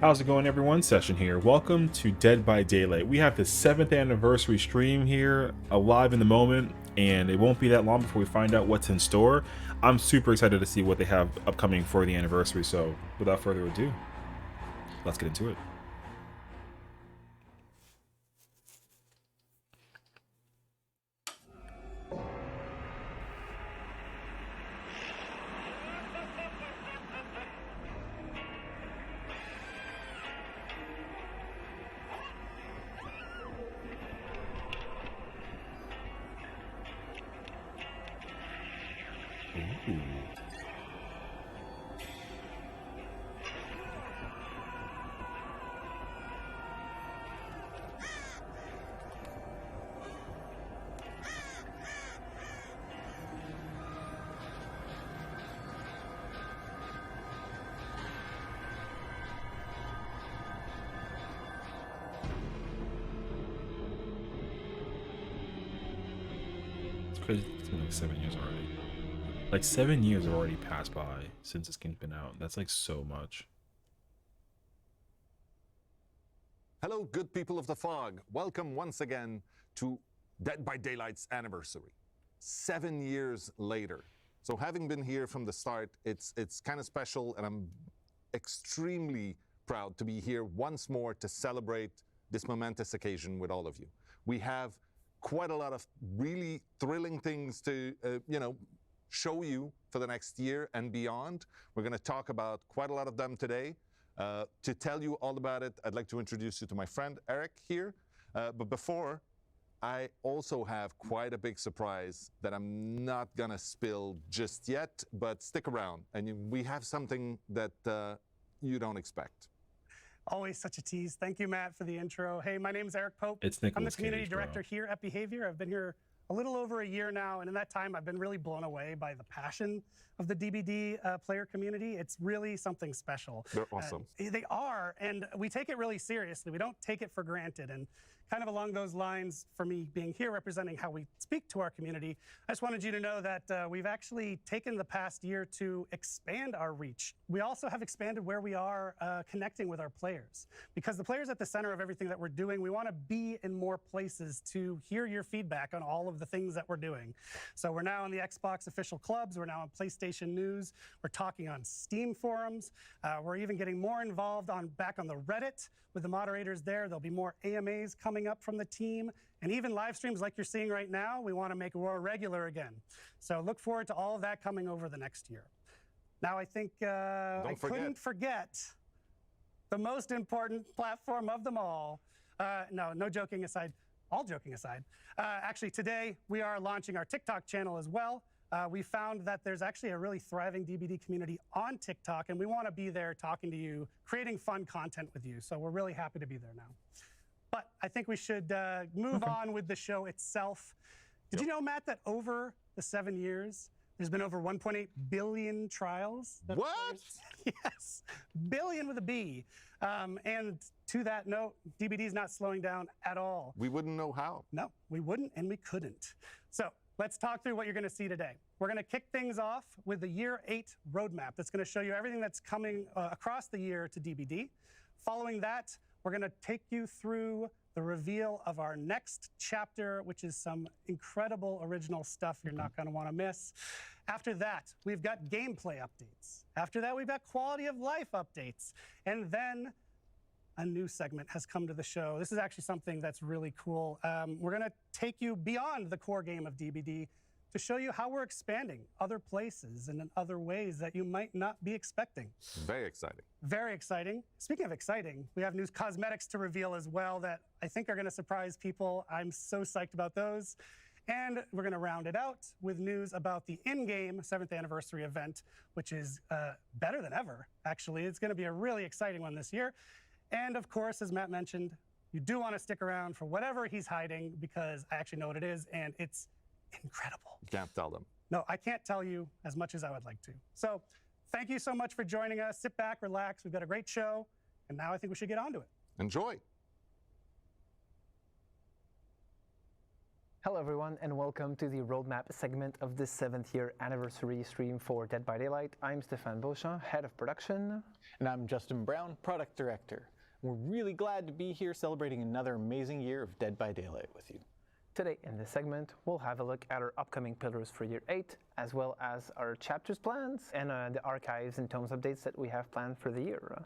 How's it going, everyone? Session here. Welcome to Dead by Daylight. We have the 7th anniversary stream here, alive in the moment, and it won't be that long before we find out what's in store. I'm super excited to see what they have upcoming for the anniversary, so without further ado, let's get into it. Ooh. It's crazy. It's been like 7 years already. Like 7 years have already passed by since this game's been out. That's like so much. Hello, good people of the fog. Welcome once again to Dead by Daylight's anniversary. 7 years later. So having been here from the start, it's kind of special, and I'm extremely proud to be here once more to celebrate this momentous occasion with all of you. We have quite a lot of really thrilling things to, show you for the next year and beyond. We're going to talk about quite a lot of them today. To tell you all about it, I'd like to introduce you to my friend Eric here. But before, I also have quite a big surprise that I'm not gonna spill just yet, but stick around, and we have something that you don't expect. Always such a tease. Thank you, Matt, for the intro. Hey, my name is Eric Pope. It's I'm the Nicolas community Cage, director bro. here at Behavior. I've been here a little over a year now, and in that time, I've been really blown away by the passion of the DBD player community. It's really something special. They're awesome. They are, and we take it really seriously. We don't take it for granted. And kind of along those lines, for me being here representing how we speak to our community, I just wanted you to know that we've actually taken the past year to expand our reach. We also have expanded where we are connecting with our players, because the players at the center of everything that we're doing. We want to be in more places to hear your feedback on all of the things that we're doing. So we're now in the Xbox official clubs. We're now on PlayStation News. We're talking on Steam forums. We're even getting more involved back on the Reddit with the moderators there. There'll be more AMAs coming up from the team, and even live streams like you're seeing right now. We want to make more regular again. So look forward to all of that coming over the next year. Now, I think I couldn't forget the most important platform of them all. No joking aside. All joking aside, actually today we are launching our TikTok channel as well. We found that there's actually a really thriving DBD community on TikTok, and we want to be there talking to you, creating fun content with you. So we're really happy to be there now. But I think we should move on with the show itself. Did you know, Matt, that over the 7 years, there's been over 1.8 billion trials? What? Yes, billion with a B. And to that note, DBD is not slowing down at all. We wouldn't know how. No, we wouldn't, and we couldn't. So let's talk through what you're going to see today. We're going to kick things off with the Year 8 roadmap that's going to show you everything that's coming across the year to DBD. Following that, we're going to take you through the reveal of our next chapter, which is some incredible original stuff you're not going to want to miss. After that, we've got gameplay updates. After that, we've got quality of life updates. And then a new segment has come to the show. This is actually something that's really cool. We're going to take you beyond the core game of DBD to show you how we're expanding other places and in other ways that you might not be expecting. Very exciting. Very exciting. Speaking of exciting, we have new cosmetics to reveal as well that I think are going to surprise people. I'm so psyched about those. And we're going to round it out with news about the in-game 7th anniversary event, which is better than ever, actually. It's going to be a really exciting one this year. And of course, as Matt mentioned, you do want to stick around for whatever he's hiding, because I actually know what it is, and it's incredible. You can't tell them. No, I can't tell you as much as I would like to. So thank you so much for joining us. Sit back, relax. We've got a great show. And now I think we should get on to it. Enjoy. Hello everyone and welcome to the roadmap segment of this 7th year anniversary stream for Dead by Daylight. I'm Stéphane Beauchamp, head of production. And I'm Justin Brown, product director. We're really glad to be here celebrating another amazing year of Dead by Daylight with you. Today in this segment, we'll have a look at our upcoming pillars for year 8, as well as our chapters plans and the archives and tomes updates that we have planned for the year.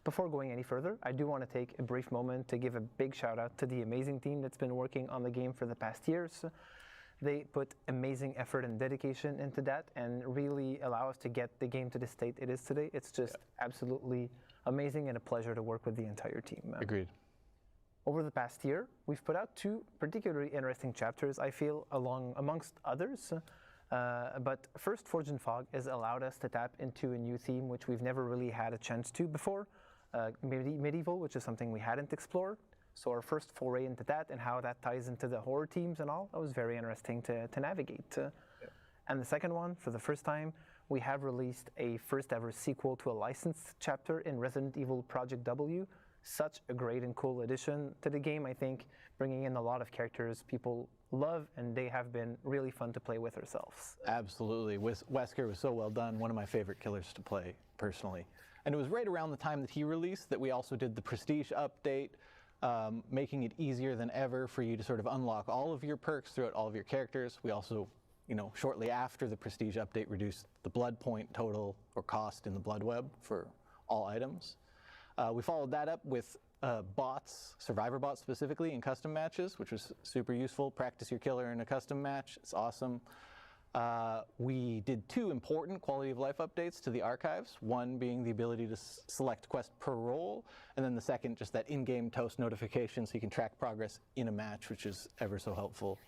Before going any further, I do want to take a brief moment to give a big shout out to the amazing team that's been working on the game for the past years. They put amazing effort and dedication into that and really allow us to get the game to the state it is today. It's just absolutely amazing and a pleasure to work with the entire team. Agreed. Over the past year, we've put out 2 particularly interesting chapters, I feel, amongst others. But first, Forge and Fog has allowed us to tap into a new theme which we've never really had a chance to before. Medieval, which is something we hadn't explored. So our first foray into that and how that ties into the horror themes and all, that was very interesting to navigate. And the second one, for the first time, we have released a first ever sequel to a licensed chapter in Resident Evil Project W. Such a great and cool addition to the game, I think, bringing in a lot of characters people love, and they have been really fun to play with ourselves. Absolutely. Wesker was so well done, one of my favorite killers to play, personally. And it was right around the time that he released that we also did the Prestige update, making it easier than ever for you to sort of unlock all of your perks throughout all of your characters. We also, shortly after the Prestige update, reduced the blood point total or cost in the Blood Web for all items. We followed that up with bots, survivor bots specifically, in custom matches, which was super useful. Practice your killer in a custom match. It's awesome. We did 2 important quality of life updates to the archives, one being the ability to select quest per role, and then the second, just that in-game toast notification so you can track progress in a match, which is ever so helpful.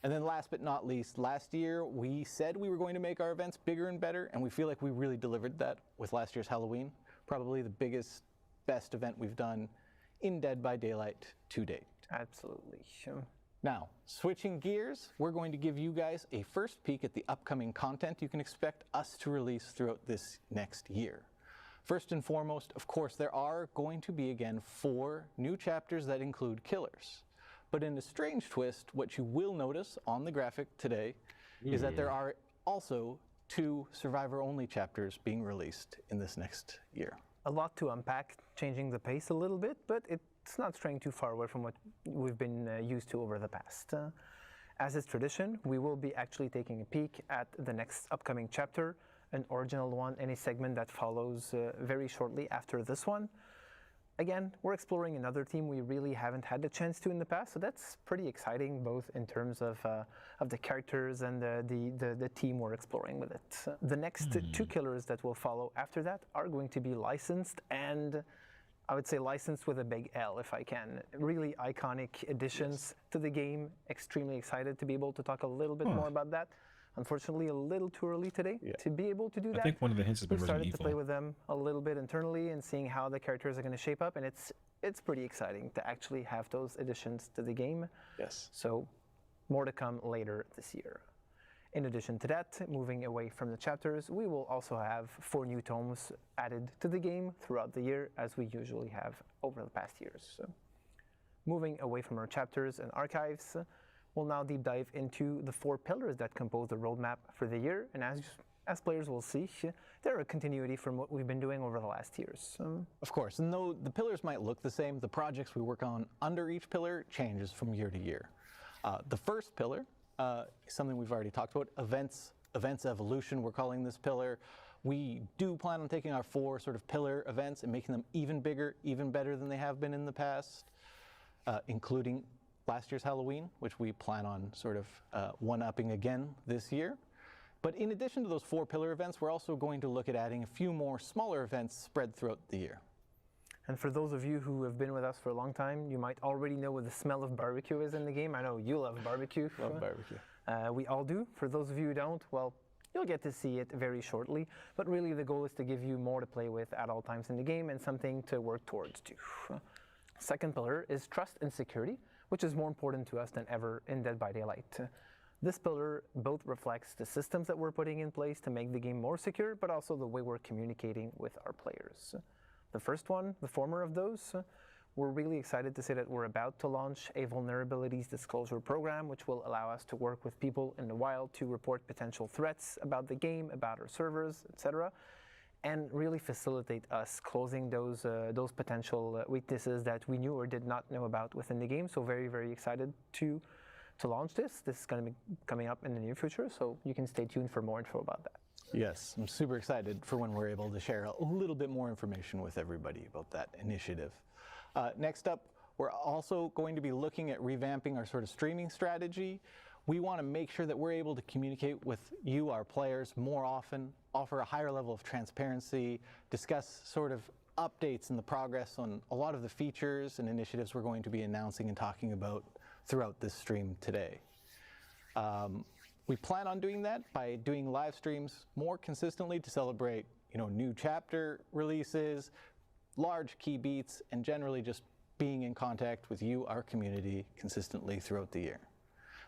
And then last but not least, last year we said we were going to make our events bigger and better, and we feel like we really delivered that with last year's Halloween. Probably the biggest, best event we've done in Dead by Daylight to date. Absolutely. Now, switching gears, we're going to give you guys a first peek at the upcoming content you can expect us to release throughout this next year. First and foremost, of course, there are going to be, again, 4 new chapters that include killers. But in a strange twist, what you will notice on the graphic today is that there are also 2 survivor-only chapters being released in this next year. A lot to unpack, changing the pace a little bit, but it's not straying too far away from what we've been used to over the past. As is tradition, we will be actually taking a peek at the next upcoming chapter, an original one in a segment that follows very shortly after this one. Again, we're exploring another theme we really haven't had the chance to in the past, so that's pretty exciting, both in terms of the characters and the team we're exploring with it. The next 2 killers that will follow after that are going to be licensed, and I would say licensed with a big L if I can. Really iconic additions to the game. Extremely excited to be able to talk a little bit more about that. Unfortunately, a little too early today to be able to do that. I think one of the hints has been We've Resident started Evil. to play with them a little bit internally and seeing how the characters are going to shape up, and it's pretty exciting to actually have those additions to the game. Yes. So more to come later this year. In addition to that, moving away from the chapters, we will also have 4 new tomes added to the game throughout the year, as we usually have over the past years. So, moving away from our chapters and archives, we'll now deep dive into the 4 pillars that compose the roadmap for the year, and as players will see, they're a continuity from what we've been doing over the last years. Of course, and though the pillars might look the same, the projects we work on under each pillar changes from year to year. The first pillar is something we've already talked about, events evolution, we're calling this pillar. We do plan on taking our 4 sort of pillar events and making them even bigger, even better than they have been in the past, including last year's Halloween, which we plan on sort of one-upping again this year. But in addition to those 4 pillar events, we're also going to look at adding a few more smaller events spread throughout the year. And for those of you who have been with us for a long time, you might already know what the smell of barbecue is in the game. I know you love barbecue. Love barbecue. We all do. For those of you who don't, well, you'll get to see it very shortly. But really the goal is to give you more to play with at all times in the game and something to work towards too. Second pillar is trust and security, which is more important to us than ever in Dead by Daylight. This pillar both reflects the systems that we're putting in place to make the game more secure, but also the way we're communicating with our players. The first one, the former of those, we're really excited to say that we're about to launch a vulnerabilities disclosure program, which will allow us to work with people in the wild to report potential threats about the game, about our servers, etc., and really facilitate us closing those potential weaknesses that we knew or did not know about within the game. So very, very excited to launch this. This is going to be coming up in the near future, so you can stay tuned for more info about that. Yes, I'm super excited for when we're able to share a little bit more information with everybody about that initiative. Next up, we're also going to be looking at revamping our sort of streaming strategy. We want to make sure that we're able to communicate with you, our players, more often, offer a higher level of transparency, discuss sort of updates and the progress on a lot of the features and initiatives we're going to be announcing and talking about throughout this stream today. We plan on doing that by doing live streams more consistently to celebrate, new chapter releases, large key beats, and generally just being in contact with you, our community, consistently throughout the year.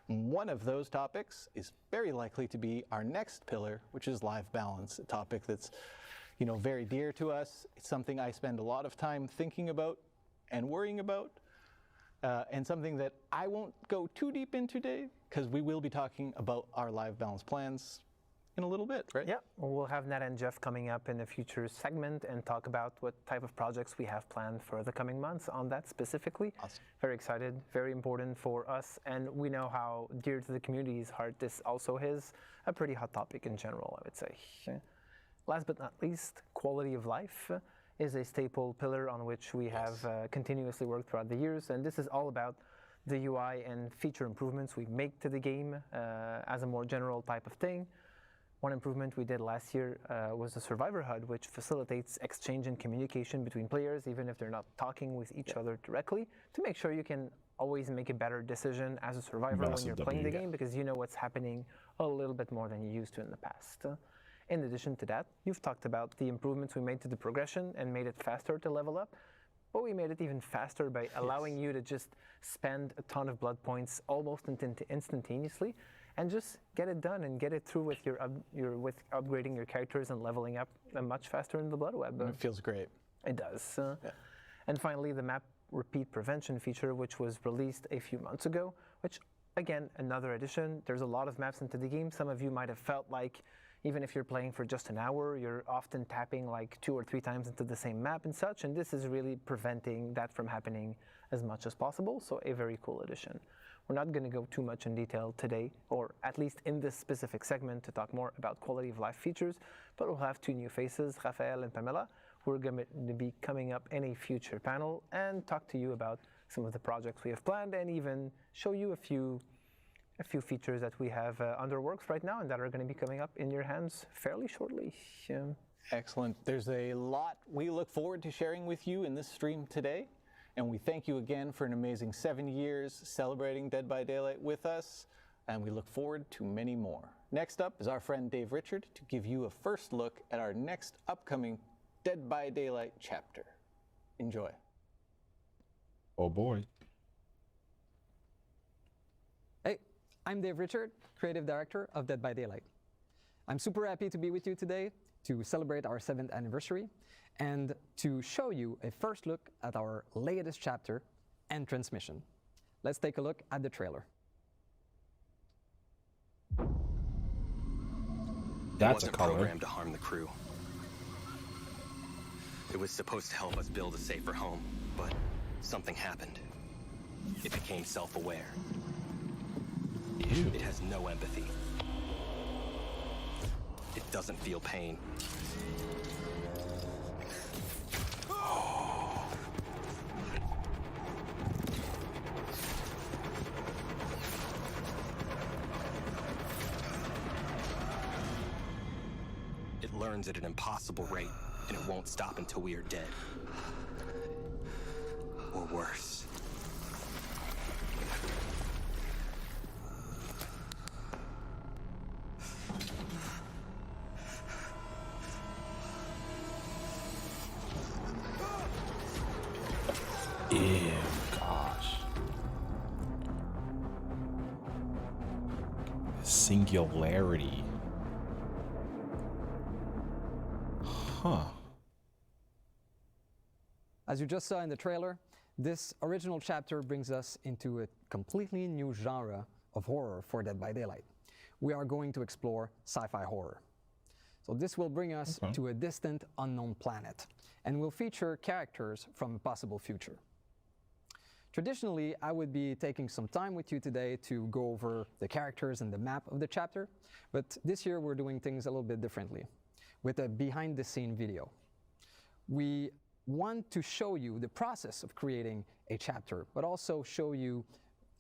One of those topics is very likely to be our next pillar, which is live balance, a topic that's, very dear to us. It's something I spend a lot of time thinking about and worrying about. And something that I won't go too deep into today, because we will be talking about our live balance plans in a little bit, right? Yeah, we'll have Nat and Jeff coming up in a future segment and talk about what type of projects we have planned for the coming months on that specifically. Awesome. Very excited, very important for us, and we know how dear to the community's heart this also is a pretty hot topic in general, I would say. Last but not least, quality of life is a staple pillar on which we have continuously worked throughout the years, and this is all about the UI and feature improvements we make to the game as a more general type of thing. One improvement we did last year was the Survivor HUD, which facilitates exchange and communication between players, even if they're not talking with each other directly, to make sure you can always make a better decision as a survivor when you're playing the game, because you know what's happening a little bit more than you used to in the past. In addition to that, you've talked about the improvements we made to the progression and made it faster to level up, but we made it even faster by allowing you to just spend a ton of blood points almost instantaneously and just get it done and get it through with with upgrading your characters and leveling up much faster in the Blood Web. It feels great. It does. And finally, the map repeat prevention feature, which was released a few months ago, which, again, another addition. There's a lot of maps into the game. Some of you might have felt like even if you're playing for just an hour, you're often tapping like 2 or 3 times into the same map and such, and this is really preventing that from happening as much as possible, so a very cool addition. We're not going to go too much in detail today, or at least in this specific segment, to talk more about quality of life features, but we'll have 2 new faces, Raphael and Pamela, who are going to be coming up in a future panel and talk to you about some of the projects we have planned and even show you a few features that we have under works right now and that are going to be coming up in your hands fairly shortly. Excellent. There's a lot we look forward to sharing with you in this stream today. And we thank you again for an amazing 7 years celebrating Dead by Daylight with us. And we look forward to many more. Next up is our friend Dave Richard to give you a first look at our next upcoming Dead by Daylight chapter. Enjoy. Oh boy. Hey, I'm Dave Richard, Creative Director of Dead by Daylight. I'm super happy to be with you today to celebrate our 7th anniversary and to show you a first look at our latest chapter and transmission. Let's take a look at the trailer. That's It a wasn't color. programmed to harm the crew. It was supposed to help us build a safer home, but something happened. It became self-aware. Ew. It has no empathy. It doesn't feel pain. It learns at an impossible rate, and it won't stop until we are dead. Or worse. Ew, gosh. Singularity. Huh. As you just saw in the trailer, This original chapter brings us into a completely new genre of horror for Dead by Daylight. We are going to explore sci-fi horror. So this will bring us to a distant, unknown planet, and will feature characters from a possible future. Traditionally, I would be taking some time with you today to go over the characters and the map of the chapter, but this year we're doing things a little bit differently, with a behind-the-scene video. We want to show you the process of creating a chapter, but also show you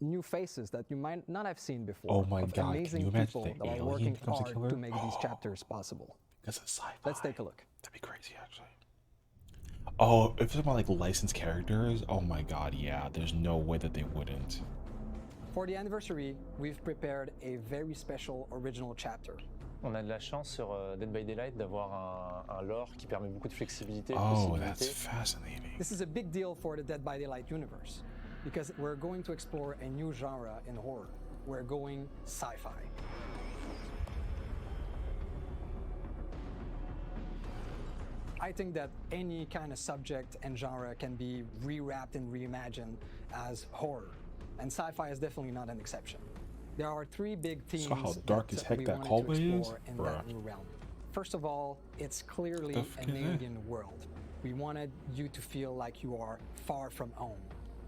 new faces that you might not have seen before. Oh my of God, amazing can you imagine people the that are alien working becomes a hard killer? to make these chapters possible. That's a sci-fi. Let's take a look. That'd be crazy, actually. Oh, if it's about like licensed characters, oh my God, yeah. There's no way that they wouldn't. For the anniversary, we've prepared a very special original chapter. On a de la chance sur Dead by Daylight d'avoir un lore qui permet beaucoup de flexibilité et de Oh, that's possibilités. fascinating. This is a big deal for the Dead by Daylight universe, because we're going to explore a new genre in horror. We're going sci-fi. I think that any kind of subject and genre can be rewrapped and reimagined as horror, and sci-fi is definitely not an exception. There are three big themes how dark as heck we that wanted hallway to is? explore in that new realm. First of all, it's clearly The fuck an is that? alien world. We wanted you to feel like you are far from home,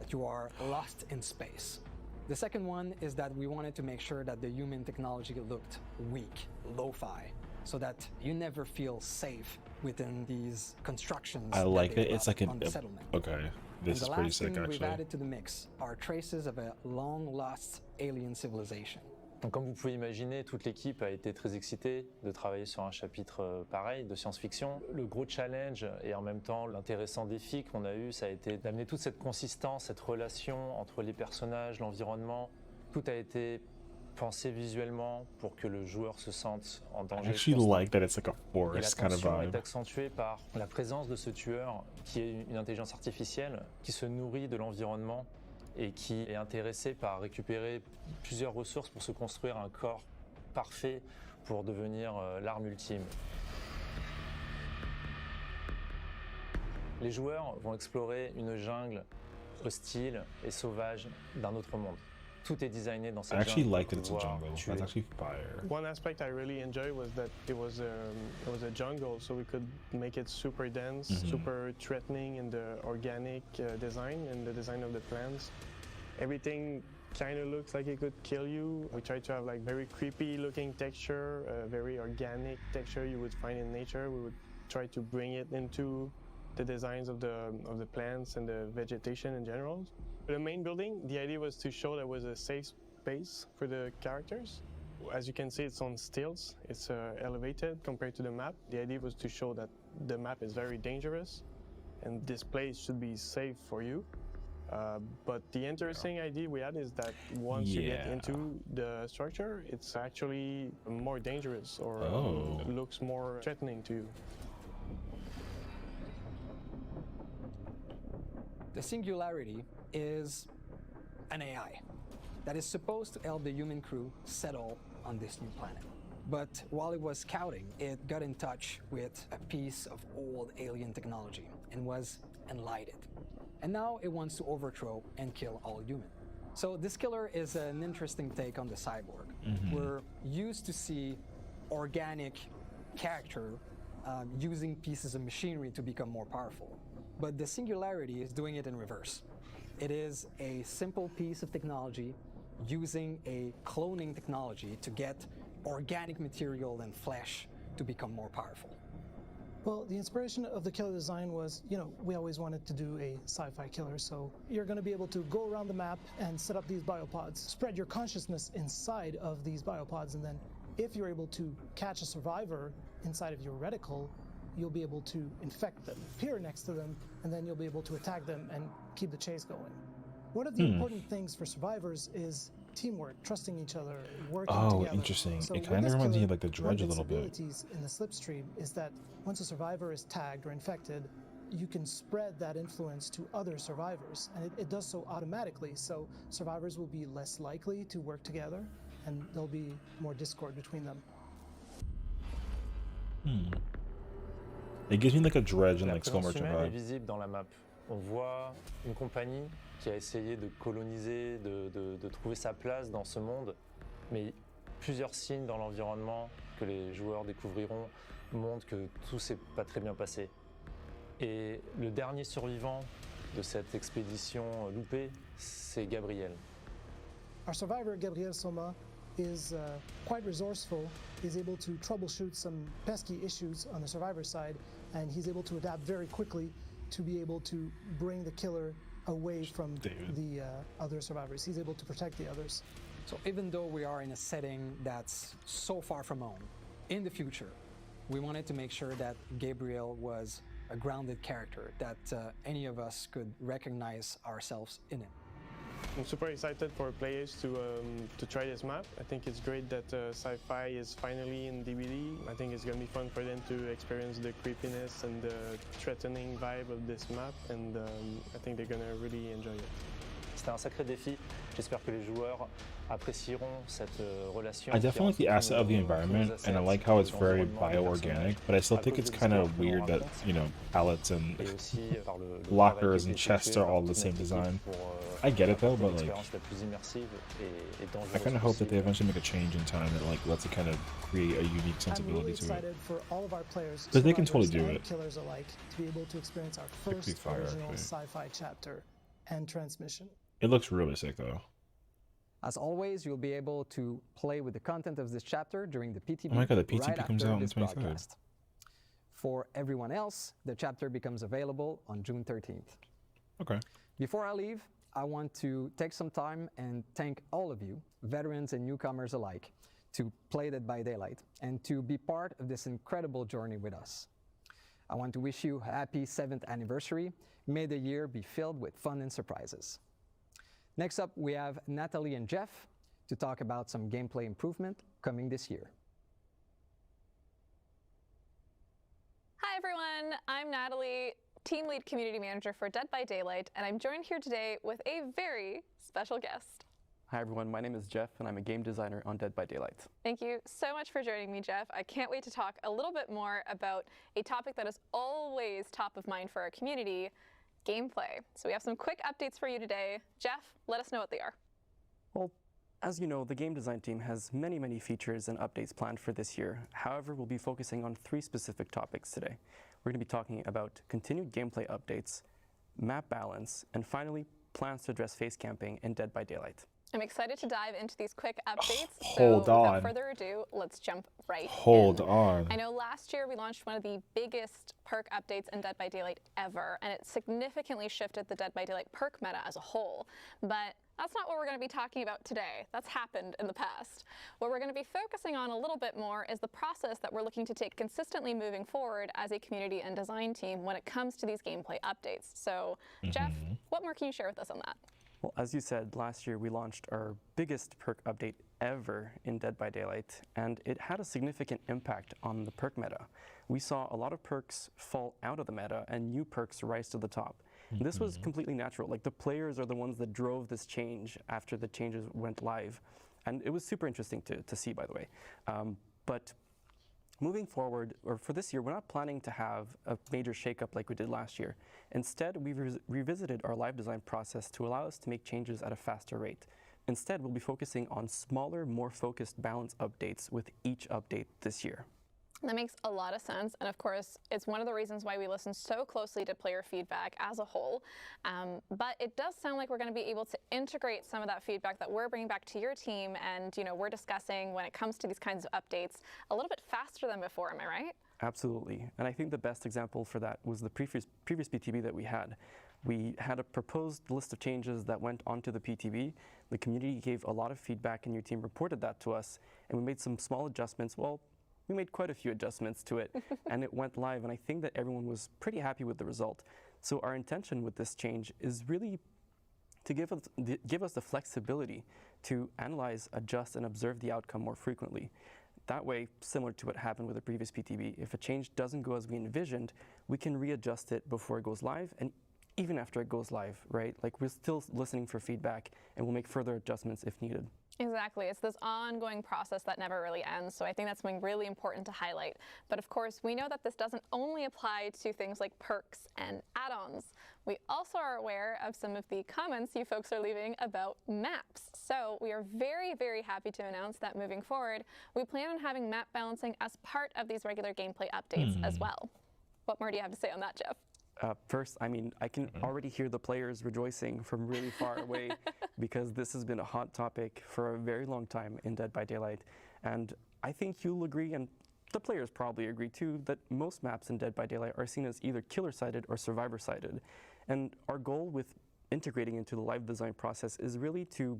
that you are lost in space. The second one is that we wanted to make sure that the human technology looked weak, lo-fi, so that you never feel safe within these constructions. I like that it. they It's like built an on the settlement. okay. This And is the pretty last sick, thing we've actually. added to the mix are traces of a long-lost alien civilization. Donc, comme vous pouvez imaginer, toute l'équipe a été très excitée de travailler sur un chapitre pareil de science-fiction. Le gros challenge et en même temps l'intéressant défi qu'on a eu, ça a été d'amener toute cette consistance, cette relation entre les personnages, l'environnement. Tout a été pensé visuellement pour que le joueur se sente en I danger actually constant. like that it's like a Et la forest kind of tension est vibe. accentuée par la présence de ce tueur qui est une intelligence artificielle qui se nourrit de l'environnement et qui est intéressé par récupérer plusieurs ressources pour se construire un corps parfait pour devenir l'arme ultime. Les joueurs vont explorer une jungle hostile et sauvage d'un autre monde. Tout est designé dans I cette actually jungle like pour that it's a pouvoir jungle. tuer. That's actually fire. One aspect I really enjoyed was that it was a jungle, so we could make it super dense, super threatening in the organic design and the design of the plants. Everything kind of looks like it could kill you. We tried to have like very creepy looking texture, very organic texture you would find in nature. We would try to bring it into the designs of the plants and the vegetation in general. The main building, the idea was to show that was a safe space for the characters. As you can see, it's on stilts. It's elevated compared to the map. The idea was to show that the map is very dangerous and this place should be safe for you. But the interesting idea we had is that once you get Yeah. into the structure, it's actually more dangerous or looks more threatening to you. The Singularity is an AI that is supposed to help the human crew settle on this new planet. But while it was scouting, it got in touch with a piece of old alien technology and was enlightened. And now it wants to overthrow and kill all human. So this killer is an interesting take on the cyborg. We're used to see organic character using pieces of machinery to become more powerful. But the Singularity is doing it in reverse. It is a simple piece of technology using a cloning technology to get organic material and flesh to become more powerful. Well, the inspiration of the killer design was, we always wanted to do a sci-fi killer, so you're going to be able to go around the map and set up these biopods, spread your consciousness inside of these biopods, and then if you're able to catch a survivor inside of your reticle, you'll be able to infect them, appear next to them, and then you'll be able to attack them and keep the chase going. One of the important things for survivors is teamwork, trusting each other, working together. Interesting. So It with kind of this reminds me killer, of like the Dredge a one of little its bit. abilities in the slipstream is that once a survivor is tagged or infected, you can spread that influence to other survivors, and it does so automatically. So survivors will be less likely to work together, and there'll be more discord between them. It gives me like a Dredge and La like Skull présence Merchant humaine est vibe. visible dans la map. on voit une compagnie qui a essayé de coloniser, de trouver sa place dans ce monde, mais plusieurs signes dans l'environnement que les joueurs découvriront montrent que tout s'est pas très bien passé. Et le dernier survivant de cette expédition loupée, c'est Gabriel. Our survivor, Gabriel Soma, is quite resourceful. He's able to troubleshoot some pesky issues on the survivor side, and he's able to adapt very quickly to be able to bring the killer away from the other survivors. He's able to protect the others. So even though we are in a setting that's so far from home, in the future, we wanted to make sure that Gabriel was a grounded character, that any of us could recognize ourselves in him. I'm super excited for players to try this map. I think it's great that sci-fi is finally in DVD. I think it's going to be fun for them to experience the creepiness and the threatening vibe of this map, and I think they're going to really enjoy it. C'était un sacré défi. J'espère que les joueurs apprécieront cette relation. I definitely like the asset of the environment, and I like how it's very bio-organic, but I still think it's kind of weird that, you know, pallets and lockers and chests are all the same design. I get it though, but like, I kind of hope that they eventually make a change in time that like lets it kind of create a unique sensibility to it. For all of our players, But they can totally do it. Killers alike, to be able to experience our Could be first fire, original actually. sci-fi chapter and transmission. It looks really sick though. As always, you'll be able to play with the content of this chapter during the PTB. Oh my god, the PTB right comes after out on the this 23rd. broadcast. For everyone else, the chapter becomes available on June 13th. Okay. Before I leave, I want to take some time and thank all of you, veterans and newcomers alike, to play Dead by Daylight and to be part of this incredible journey with us. I want to wish you a happy 7th anniversary. May the year be filled with fun and surprises. Next up, we have Natalie and Jeff to talk about some gameplay improvement coming this year. Hi everyone, I'm Natalie, Team Lead Community Manager for Dead by Daylight, and I'm joined here today with a very special guest. Hi everyone, my name is Jeff and I'm a game designer on Dead by Daylight. Thank you so much for joining me, Jeff. I can't wait to talk a little bit more about a topic that is always top of mind for our community, gameplay. So we have some quick updates for you today. Jeff, let us know what they are. Well, as you know, the game design team has many features and updates planned for this year. However, we'll be focusing on 3 specific topics today. We're going to be talking about continued gameplay updates, map balance, and finally, plans to address face camping in Dead by Daylight. I'm excited to dive into these quick updates. Hold so on. Without further ado, let's jump right Hold in. on. I know last year we launched one of the biggest perk updates in Dead by Daylight ever, and it significantly shifted the Dead by Daylight perk meta as a whole. But that's not what we're going to be talking about today. That's happened in the past. What we're going to be focusing on a little bit more is the process that we're looking to take consistently moving forward as a community and design team when it comes to these gameplay updates. So, Jeff, what more can you share with us on that? Well, as you said, last year we launched our biggest perk update ever in Dead by Daylight, and it had a significant impact on the perk meta. We saw a lot of perks fall out of the meta and new perks rise to the top. This was completely natural. Like, the players are the ones that drove this change after the changes went live. And it was super interesting to see, by the way. But moving forward, or for this year, we're not planning to have a major shakeup like we did last year. Instead, we've revisited our live design process to allow us to make changes at a faster rate. Instead, we'll be focusing on smaller, more focused balance updates with each update this year. That makes a lot of sense, and of course, it's one of the reasons why we listen so closely to player feedback as a whole. But it does sound like we're going to be able to integrate some of that feedback that we're bringing back to your team, and we're discussing when it comes to these kinds of updates a little bit faster than before. Am I right? Absolutely, and I think the best example for that was the previous PTB that we had. We had a proposed list of changes that went onto the PTB. The community gave a lot of feedback, and your team reported that to us, and we made some small adjustments. Well, we made quite a few adjustments to it, and it went live, and I think that everyone was pretty happy with the result. So our intention with this change is really to give us the flexibility to analyze, adjust, and observe the outcome more frequently. That way, similar to what happened with the previous PTB, if a change doesn't go as we envisioned, we can readjust it before it goes live, and even after it goes live, right? Like, we're still listening for feedback, and we'll make further adjustments if needed. Exactly. It's this ongoing process that never really ends. So I think that's something really important to highlight. But of course, we know that this doesn't only apply to things like perks and add-ons. We also are aware of some of the comments you folks are leaving about maps. So we are very, very happy to announce that moving forward, we plan on having map balancing as part of these regular gameplay updates as well. What more do you have to say on that, Jeff? First, I mean, I can already hear the players rejoicing from really far away because this has been a hot topic for a very long time in Dead by Daylight. And I think you'll agree, and the players probably agree too, that most maps in Dead by Daylight are seen as either killer-sided or survivor-sided. And our goal with integrating into the live design process is really to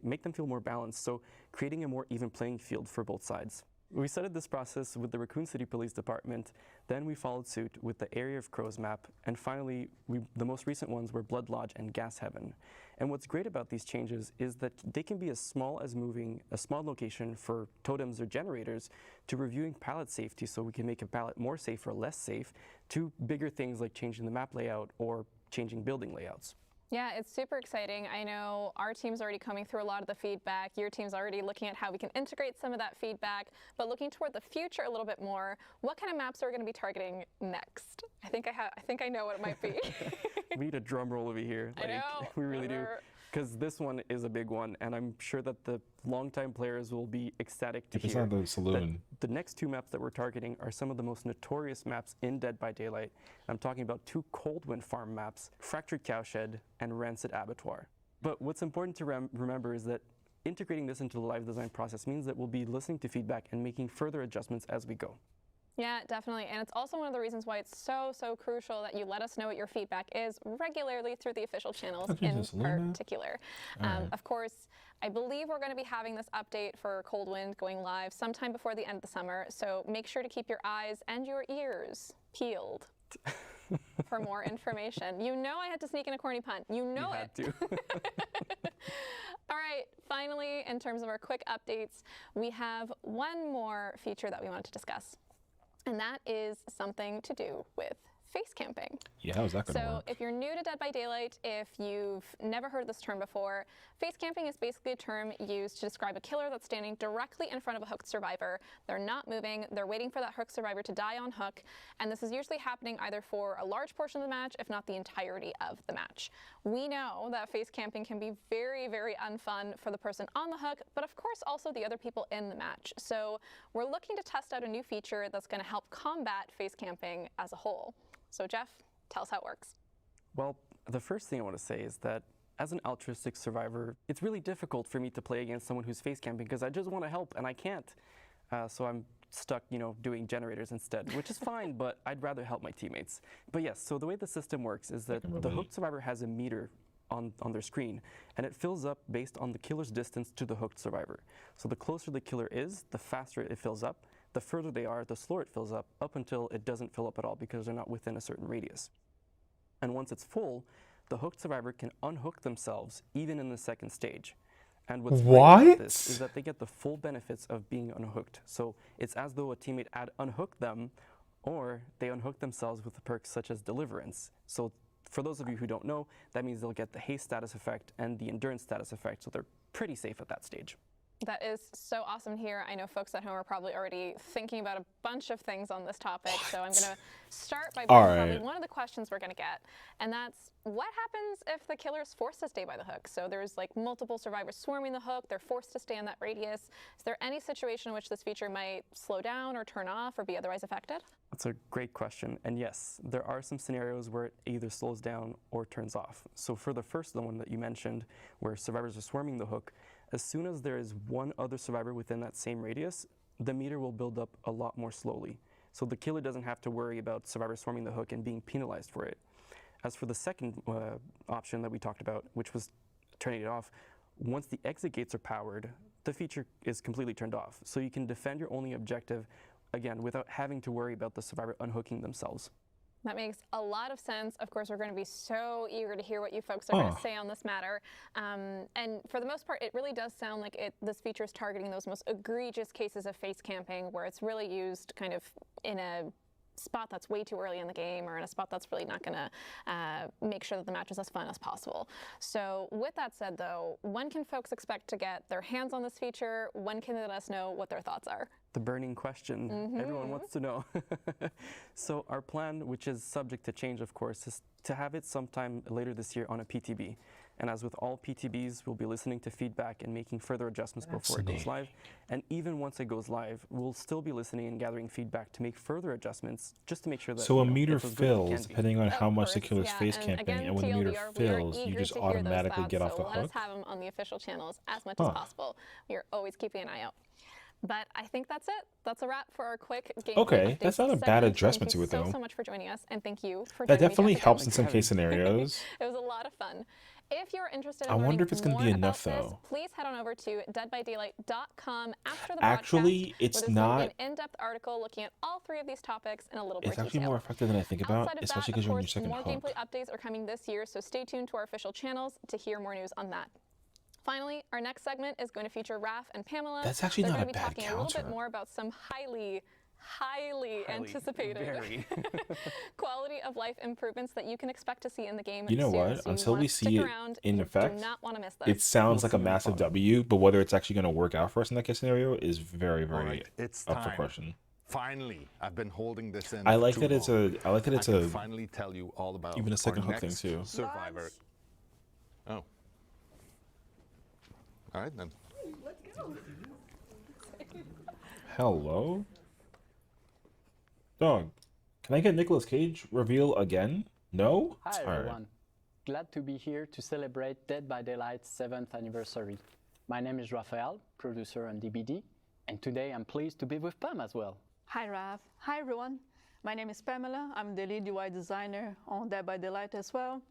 make them feel more balanced, so creating a more even playing field for both sides. We started this process with the Raccoon City Police Department, then we followed suit with the Area of Crows map, and finally, the most recent ones were Blood Lodge and Gas Heaven. And what's great about these changes is that they can be as small as moving a small location for totems or generators to reviewing pallet safety so we can make a pallet more safe or less safe, to bigger things like changing the map layout or changing building layouts. Yeah, it's super exciting. I know our team's already coming through a lot of the feedback. Your team's already looking at how we can integrate some of that feedback. But looking toward the future a little bit more, what kind of maps are we going to be targeting next? I think I know what it might be. We need a drum roll over here. I know. We really do. Because this one is a big one, and I'm sure that the longtime players will be ecstatic to hear the saloon. that the next two maps that we're targeting are some of the most notorious maps in Dead by Daylight. I'm talking about two Cold Wind Farm maps, Fractured Cowshed and Rancid Abattoir. But what's important to remember is that integrating this into the live design process means that we'll be listening to feedback and making further adjustments as we go. Yeah, definitely. And it's also one of the reasons why it's so crucial that you let us know what your feedback is regularly through the official channels in particular. Of course, I believe we're going to be having this update for Cold Wind going live sometime before the end of the summer. So make sure to keep your eyes and your ears peeled for more information. You know I had to sneak in a corny pun. You know it. You had to. All right, finally, in terms of our quick updates, we have one more feature that we wanted to discuss. And that is something to do with face camping. Yeah, how's that going to work? So if you're new to Dead by Daylight, if you've never heard this term before, face camping is basically a term used to describe a killer that's standing directly in front of a hooked survivor. They're not moving, they're waiting for that hooked survivor to die on hook, and this is usually happening either for a large portion of the match, if not the entirety of the match. We know that face camping can be very, very unfun for the person on the hook, but of course also the other people in the match. So we're looking to test out a new feature that's going to help combat face camping as a whole. So Jeff, tell us how it works. Well, the first thing I want to say is that as an altruistic survivor, it's really difficult for me to play against someone who's face camping because I just want to help and I can't. So I'm stuck, doing generators instead, which is fine, but I'd rather help my teammates. But yes, so the way the system works is that the hooked survivor has a meter on their screen, and it fills up based on the killer's distance to the hooked survivor. So the closer the killer is, the faster it fills up. The further they are, the slower it fills up until it doesn't fill up at all because they're not within a certain radius. And once it's full, the hooked survivor can unhook themselves even in the second stage. And what's great about this is that they get the full benefits of being unhooked. So it's as though a teammate had unhooked them, or they unhook themselves with the perks such as Deliverance. So for those of you who don't know, that means they'll get the haste status effect and the endurance status effect, so they're pretty safe at that stage. That is so awesome to hear. I know folks at home are probably already thinking about a bunch of things on this topic, so I'm going to start by probably one of the questions we're going to get, and that's what happens if the killer is forced to stay by the hook? So there's like multiple survivors swarming the hook, they're forced to stay on that radius. Is there any situation in which this feature might slow down or turn off or be otherwise affected? That's a great question, and yes, there are some scenarios where it either slows down or turns off. So for the first one that you mentioned, where survivors are swarming the hook, as soon as there is one other survivor within that same radius, the meter will build up a lot more slowly. So the killer doesn't have to worry about survivors swarming the hook and being penalized for it. As for the second option that we talked about, which was turning it off, once the exit gates are powered, the feature is completely turned off. So you can defend your only objective, again, without having to worry about the survivor unhooking themselves. That makes a lot of sense. Of course, we're going to be so eager to hear what you folks are going to say on this matter. And for the most part, it really does sound like this feature is targeting those most egregious cases of face camping, where it's really used kind of in a spot that's way too early in the game, or in a spot that's really not going to make sure that the match is as fun as possible. So with that said, though, when can folks expect to get their hands on this feature? When can they let us know what their thoughts are? the burning question everyone wants to know. So our plan, which is subject to change, of course, is to have it sometime later this year on a PTB. And as with all PTBs, we'll be listening to feedback and making further adjustments before it goes live. And even once it goes live, we'll still be listening and gathering feedback to make further adjustments, just to make sure that So a meter it's as good as it can fills be. depending on how much the Of killer's course, face yeah. camping, Again, and when the meter TLDR, we are fills, you eager just to hear those automatically thoughts, get off so the let us hook. have them on the official channels as much as possible. We are always keeping an eye out. But I think that's it. That's a wrap for our quick gameplay Okay, updates that's not a bad segment. adjustment Thank to it, you though. so much for joining us, and thank you for That joining me, definitely Jessica. helps in some case scenarios. It was a lot of fun. If you're interested in I wonder learning if it's gonna more be about enough, this, though. please head on over to deadbydaylight.com after the Actually, broadcast, it's where there's going to not. be an in-depth article looking at all three of these topics in a little It's more actually detail. more effective than I think about, Outside of especially that, because of you're on your course, second more hook. gameplay updates are coming this year, so stay tuned to our official channels to hear more news on that. Finally, our next segment is going to feature Raph and Pamela. That's actually They're not going a to be bad talking a little bit counter. more about some highly anticipated very. quality of life improvements that you can expect to see in the game You know soon. what? So you Until want we to see stick it around. in You effect, do not want to miss this. it sounds We'll like a see in massive fun. W, but whether it's actually going to work out for us in that case scenario is very, All very right, it's up for time. question. Finally, I've been holding this in. I for like too that it's long. I like that it's I can a finally tell you all about even a second our hook thing next too. Survivor. Oh. All right then. Hello? Dog, can I get Nicolas Cage reveal again? No? Hi All right. everyone. Glad to be here to celebrate Dead by Daylight's 7th anniversary. My name is Raphael, producer on DBD, and today I'm pleased to be with Pam as well. Hi Rav. Hi everyone. My name is Pamela. I'm the lead UI designer on Dead by Daylight as well.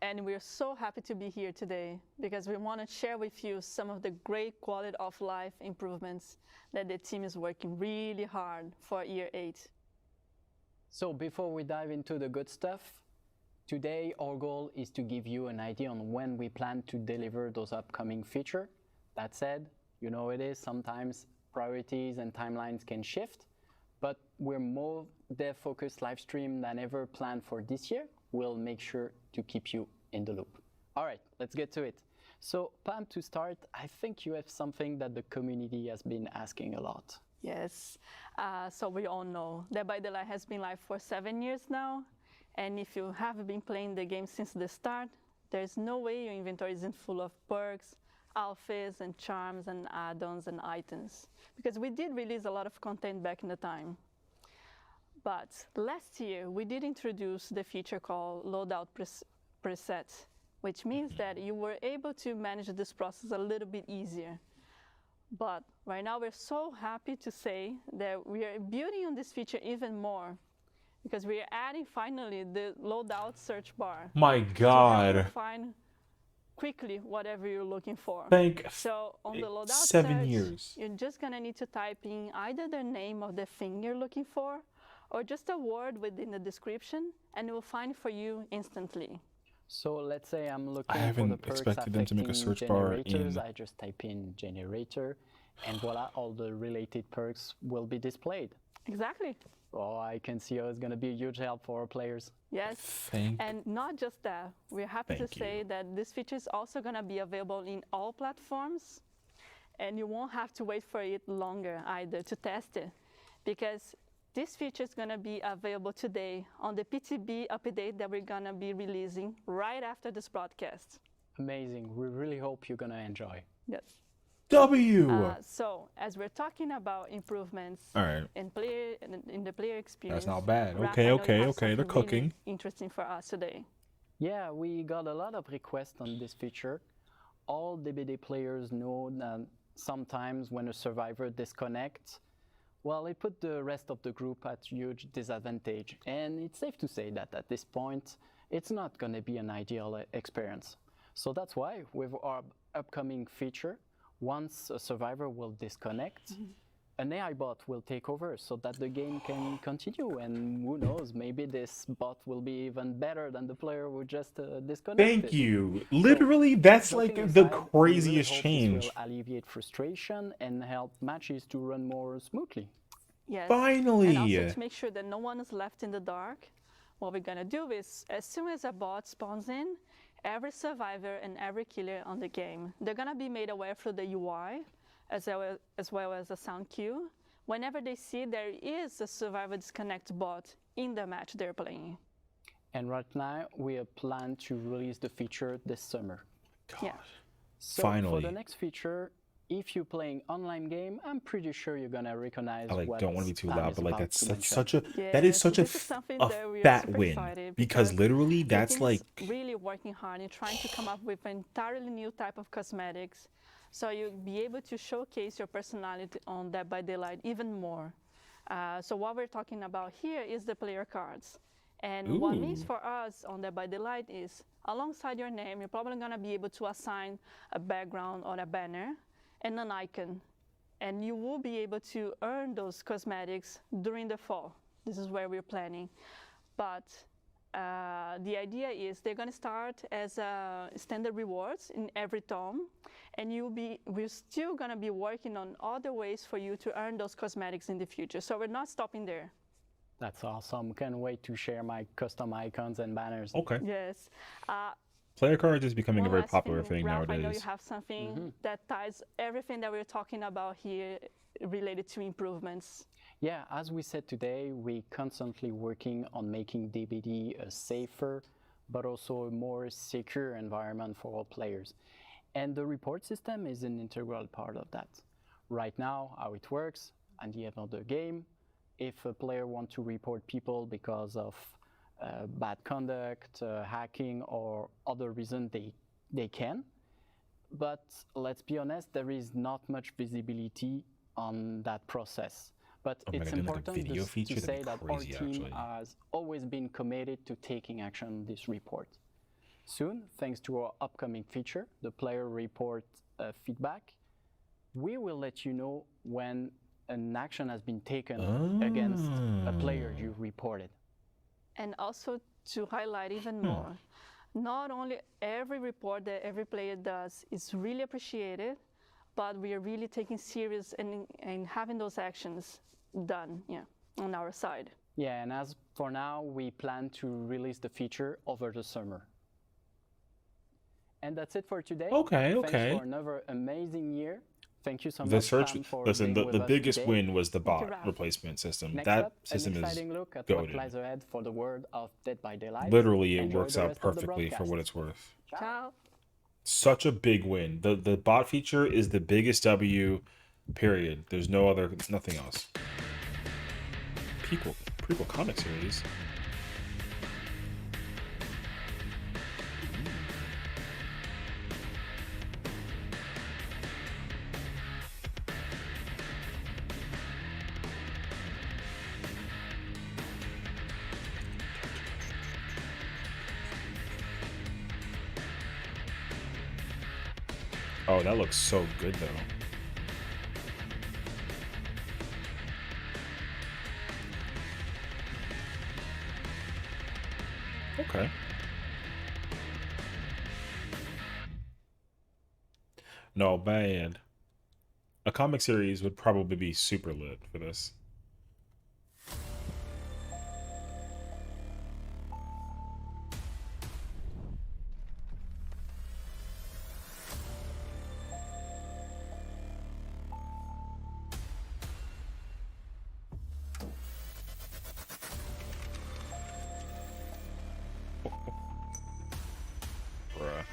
And we're so happy to be here today because we want to share with you some of the great quality of life improvements that the team is working really hard for year 8. So before we dive into the good stuff, today our goal is to give you an idea on when we plan to deliver those upcoming features. That said, you know it is, sometimes priorities and timelines can shift, but we're more dev-focused live stream than ever planned for this year. We'll make sure to keep you in the loop. All right, let's get to it. So Pam, to start, I think you have something that the community has been asking a lot. Yes. So we all know Dead by Daylight has been live for 7 years now. And if you have been playing the game since the start, there's no way your inventory isn't full of perks, outfits, and charms, and add-ons and items. Because we did release a lot of content back in the time. But last year, we did introduce the feature called Loadout Preset, which means that you were able to manage this process a little bit easier. But right now, we're so happy to say that we are building on this feature even more because we are adding finally the loadout search bar. My God. To find quickly whatever you're looking for. So on the loadout 7 search, years. you're just gonna need to type in either the name of the thing you're looking for or just a word within the description, and it will find for you instantly. So let's say I'm looking I for the haven't perks expected them to make a affecting search bar generators. in. I just type in generator, and voila, all the related perks will be displayed. Exactly. Oh, I can see how it's going to be a huge help for our players. Yes, Thank and not just that. We're happy to say that this feature is also going to be available in all platforms, and you won't have to wait for it longer either to test it, because this feature is going to be available today on the PTB update that we're going to be releasing right after this broadcast. Amazing. We really hope you're going to enjoy. Yes. W! So, as we're talking about improvements All right. in the player experience, That's not bad. Raph, Okay, I know you okay, have okay. They're something really cooking. interesting for us today. Yeah, we got a lot of requests on this feature. All DBD players know that sometimes when a survivor disconnects, well, it put the rest of the group at huge disadvantage. And it's safe to say that at this point, it's not going to be an ideal experience. So that's why with our upcoming feature, once a survivor will disconnect, an AI bot will take over so that the game can continue. And who knows, maybe this bot will be even better than the player who just disconnected. Thank you. Literally, that's like Joking the aside, craziest we really hope change. This will alleviate frustration and help matches to run more smoothly. Yes. Finally! And also to make sure that no one is left in the dark, what we're going to do is, as soon as a bot spawns in, every survivor and every killer on the game, they're going to be made aware through the UI, as well as a sound cue, whenever they see there is a survivor disconnect bot in the match they're playing. And right now, we plan to release the feature this summer. Yeah. So Finally. for the next feature, if you're playing online game, I'm pretty sure you're gonna recognize. I what don't want to be too Pam loud, is but like about that's to such mention. a that is such a, this is something a that we are fat super win excited because literally the that's team like is really working hard and trying to come up with an entirely new type of cosmetics, so you'll be able to showcase your personality on Dead by Daylight even more. So what we're talking about here is the player cards. And what means for us on Dead by Daylight is, alongside your name, you're probably going to be able to assign a background or a banner and an icon. And you will be able to earn those cosmetics during the fall. This is where we're planning. But the idea is they're going to start as standard rewards in every tome. And we're still going to be working on other ways for you to earn those cosmetics in the future. So we're not stopping there. That's awesome. Can't wait to share my custom icons and banners. Okay. Yes. Player cards is becoming a very last popular thing Ralph, nowadays. I know you have something that ties everything that we're talking about here related to improvements. Yeah, as we said today, we're constantly working on making DBD a safer, but also a more secure environment for all players. And the report system is an integral part of that. Right now, how it works, at the end of the game, if a player wants to report people because of bad conduct, hacking, or other reason, they can. But let's be honest, there is not much visibility on that process. But it's important to say that our team has always been committed to taking action on this report. Soon, thanks to our upcoming feature, the player report feedback, we will let you know when an action has been taken against a player you reported. And also to highlight even more, not only every report that every player does is really appreciated, but we are really taking serious and having those actions done on our side. Yeah, and as for now, we plan to release the feature over the summer. And that's it for today. Okay. Thanks for another amazing year. Thank you so The much, search, Pam, for listen, being the with us biggest today. win was the bot replacement system. Next That up, system an is exciting look at what goated. lies ahead for the world of Dead by Daylight. Literally, it Enjoy works the out rest of the perfectly for broadcast. what it's worth. Ciao. Such a big win. The bot feature is the biggest W, period. There's no other, nothing else. Prequel comic series. Oh, that looks so good, though. Okay. No, bad. A comic series would probably be super lit for this. Bruh.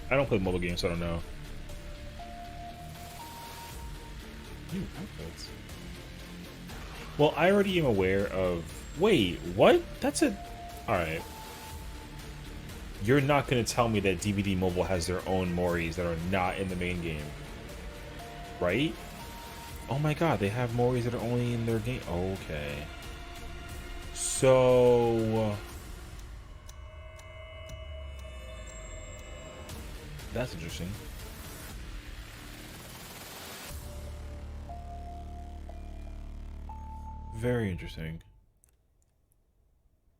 I don't play mobile games, so I don't know. New outfits. Well, I already am aware of... Wait, what? That's a... Alright. You're not going to tell me that DVD Mobile has their own Moris that are not in the main game. Right? Oh my god, they have Moris that are only in their game. Okay. So... That's interesting. Very interesting.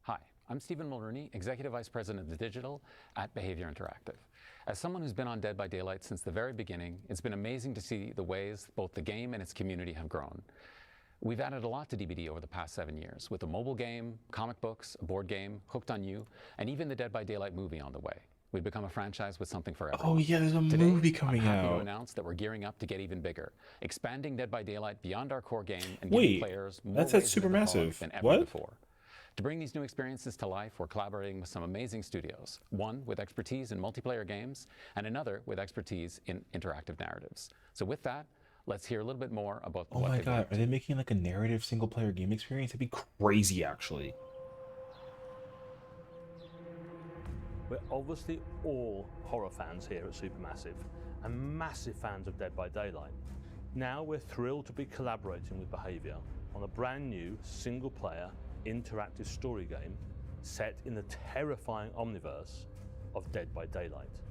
Hi, I'm Stephen Mulrooney, Executive Vice President of Digital at Behavior Interactive. As someone who's been on Dead by Daylight since the very beginning, it's been amazing to see the ways both the game and its community have grown. We've added a lot to DBD over the past 7 years, with a mobile game, comic books, a board game, Hooked on You, and even the Dead by Daylight movie on the way. We've become a franchise with something for everyone. Oh yeah, there's a Today, movie coming I'm happy out. to announce that we're gearing up to get even bigger, expanding Dead by Daylight beyond our core game and giving players more that's ways to super visit the fog massive. than ever What? before. To bring these new experiences to life, we're collaborating with some amazing studios, one with expertise in multiplayer games, and another with expertise in interactive narratives. So with that, let's hear a little bit more about Oh what my they've god, worked. are they making like a narrative single player game experience? That'd be crazy actually. We're obviously all horror fans here at Supermassive and massive fans of Dead by Daylight. Now we're thrilled to be collaborating with Behavior on a brand new single-player interactive story game set in the terrifying omniverse of Dead by Daylight.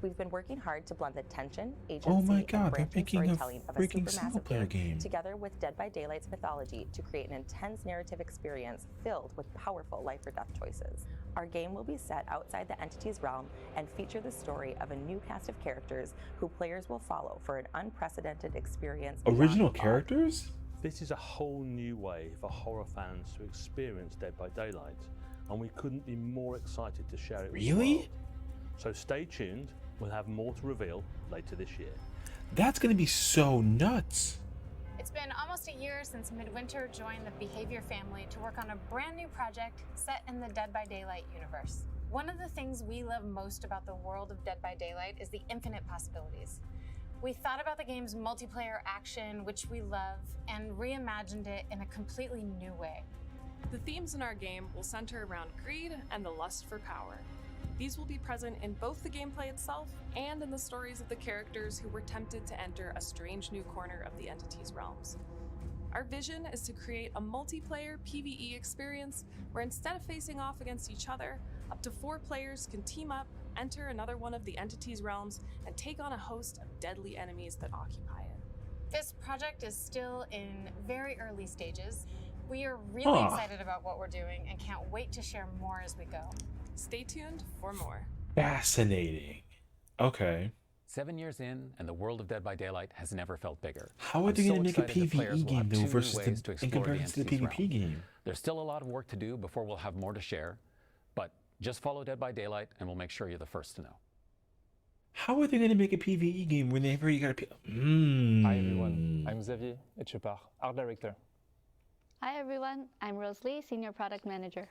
We've been working hard to blend the tension, agency, Oh my and god, they're branching making a storytelling of a freaking single supermassive player game. together with Dead by Daylight's mythology to create an intense narrative experience filled with powerful life or death choices. Our game will be set outside the entity's realm and feature the story of a new cast of characters who players will follow for an unprecedented experience. Original characters? This is a whole new way for horror fans to experience Dead by Daylight, and we couldn't be more excited to share it with the Really? world. So stay tuned, we'll have more to reveal later this year. That's gonna be so nuts. It's been almost a year since Midwinter joined the Behavior family to work on a brand new project set in the Dead by Daylight universe. One of the things we love most about the world of Dead by Daylight is the infinite possibilities. We thought about the game's multiplayer action, which we love, and reimagined it in a completely new way. The themes in our game will center around greed and the lust for power. These will be present in both the gameplay itself and in the stories of the characters who were tempted to enter a strange new corner of the entity's realms. Our vision is to create a multiplayer PvE experience where instead of facing off against each other, up to 4 players can team up, enter another one of the entity's realms, and take on a host of deadly enemies that occupy it. This project is still in very early stages. We are really excited about what we're doing and can't wait to share more as we go. Stay tuned for more. Fascinating. Okay. 7 years in, and the world of Dead by Daylight has never felt bigger. How are I'm they gonna so make a excited that players PvE will game have though 2 new versus ways to in explore comparison to the entity's PvP realm. game? There's still a lot of work to do before we'll have more to share, but just follow Dead by Daylight and we'll make sure you're the first to know. How are they gonna make a PvE game when they've already got a Hi everyone, I'm Xavier Etchepart, Art Director. Hi everyone, I'm Rosalie, Senior Product Manager.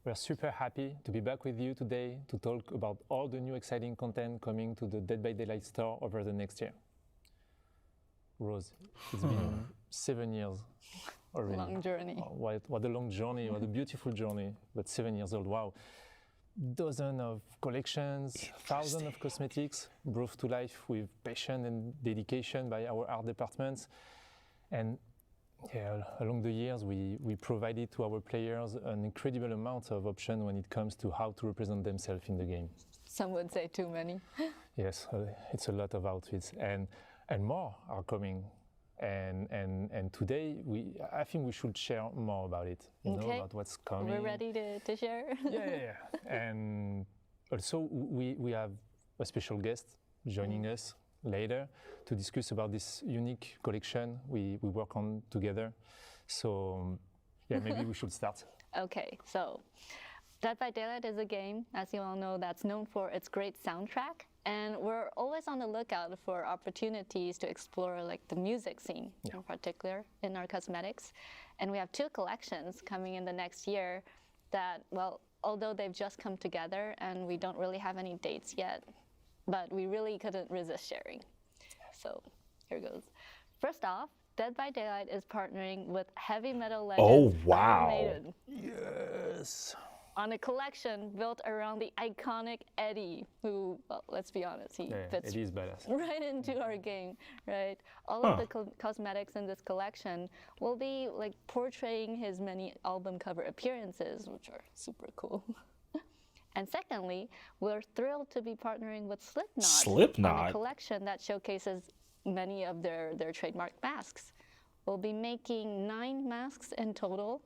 We're super happy to be back with you today to talk about all the new exciting content coming to the Dead by Daylight store over the next year. Rose, it's been 7 years already. Long journey. Oh, what a long journey, what a beautiful journey, but 7 years old, wow. Dozens of collections, thousands of cosmetics brought to life with passion and dedication by our art departments. And yeah, along the years, we provided to our players an incredible amount of options when it comes to how to represent themselves in the game. Some would say too many. Yes, it's a lot of outfits, and more are coming. And today, I think we should share more about it, you know, about what's coming. We're ready to share. Yeah. And also, we have a special guest joining us later to discuss about this unique collection we work on together. So, yeah, maybe we should start. Okay, so Dead by Daylight is a game, as you all know, that's known for its great soundtrack. And we're always on the lookout for opportunities to explore like the music scene in particular in our cosmetics. And we have 2 collections coming in the next year that, well, although they've just come together and we don't really have any dates yet, but we really couldn't resist sharing. So here goes. First off, Dead by Daylight is partnering with heavy metal legend Iron Maiden. Yes. On a collection built around the iconic Eddie, who, well, let's be honest, he fits Eddie is badass. right into our game, right? All of the cosmetics in this collection will be like portraying his many album cover appearances, which are super cool. And secondly, we're thrilled to be partnering with Slipknot on a collection that showcases many of their trademark masks. We'll be making 9 masks in total.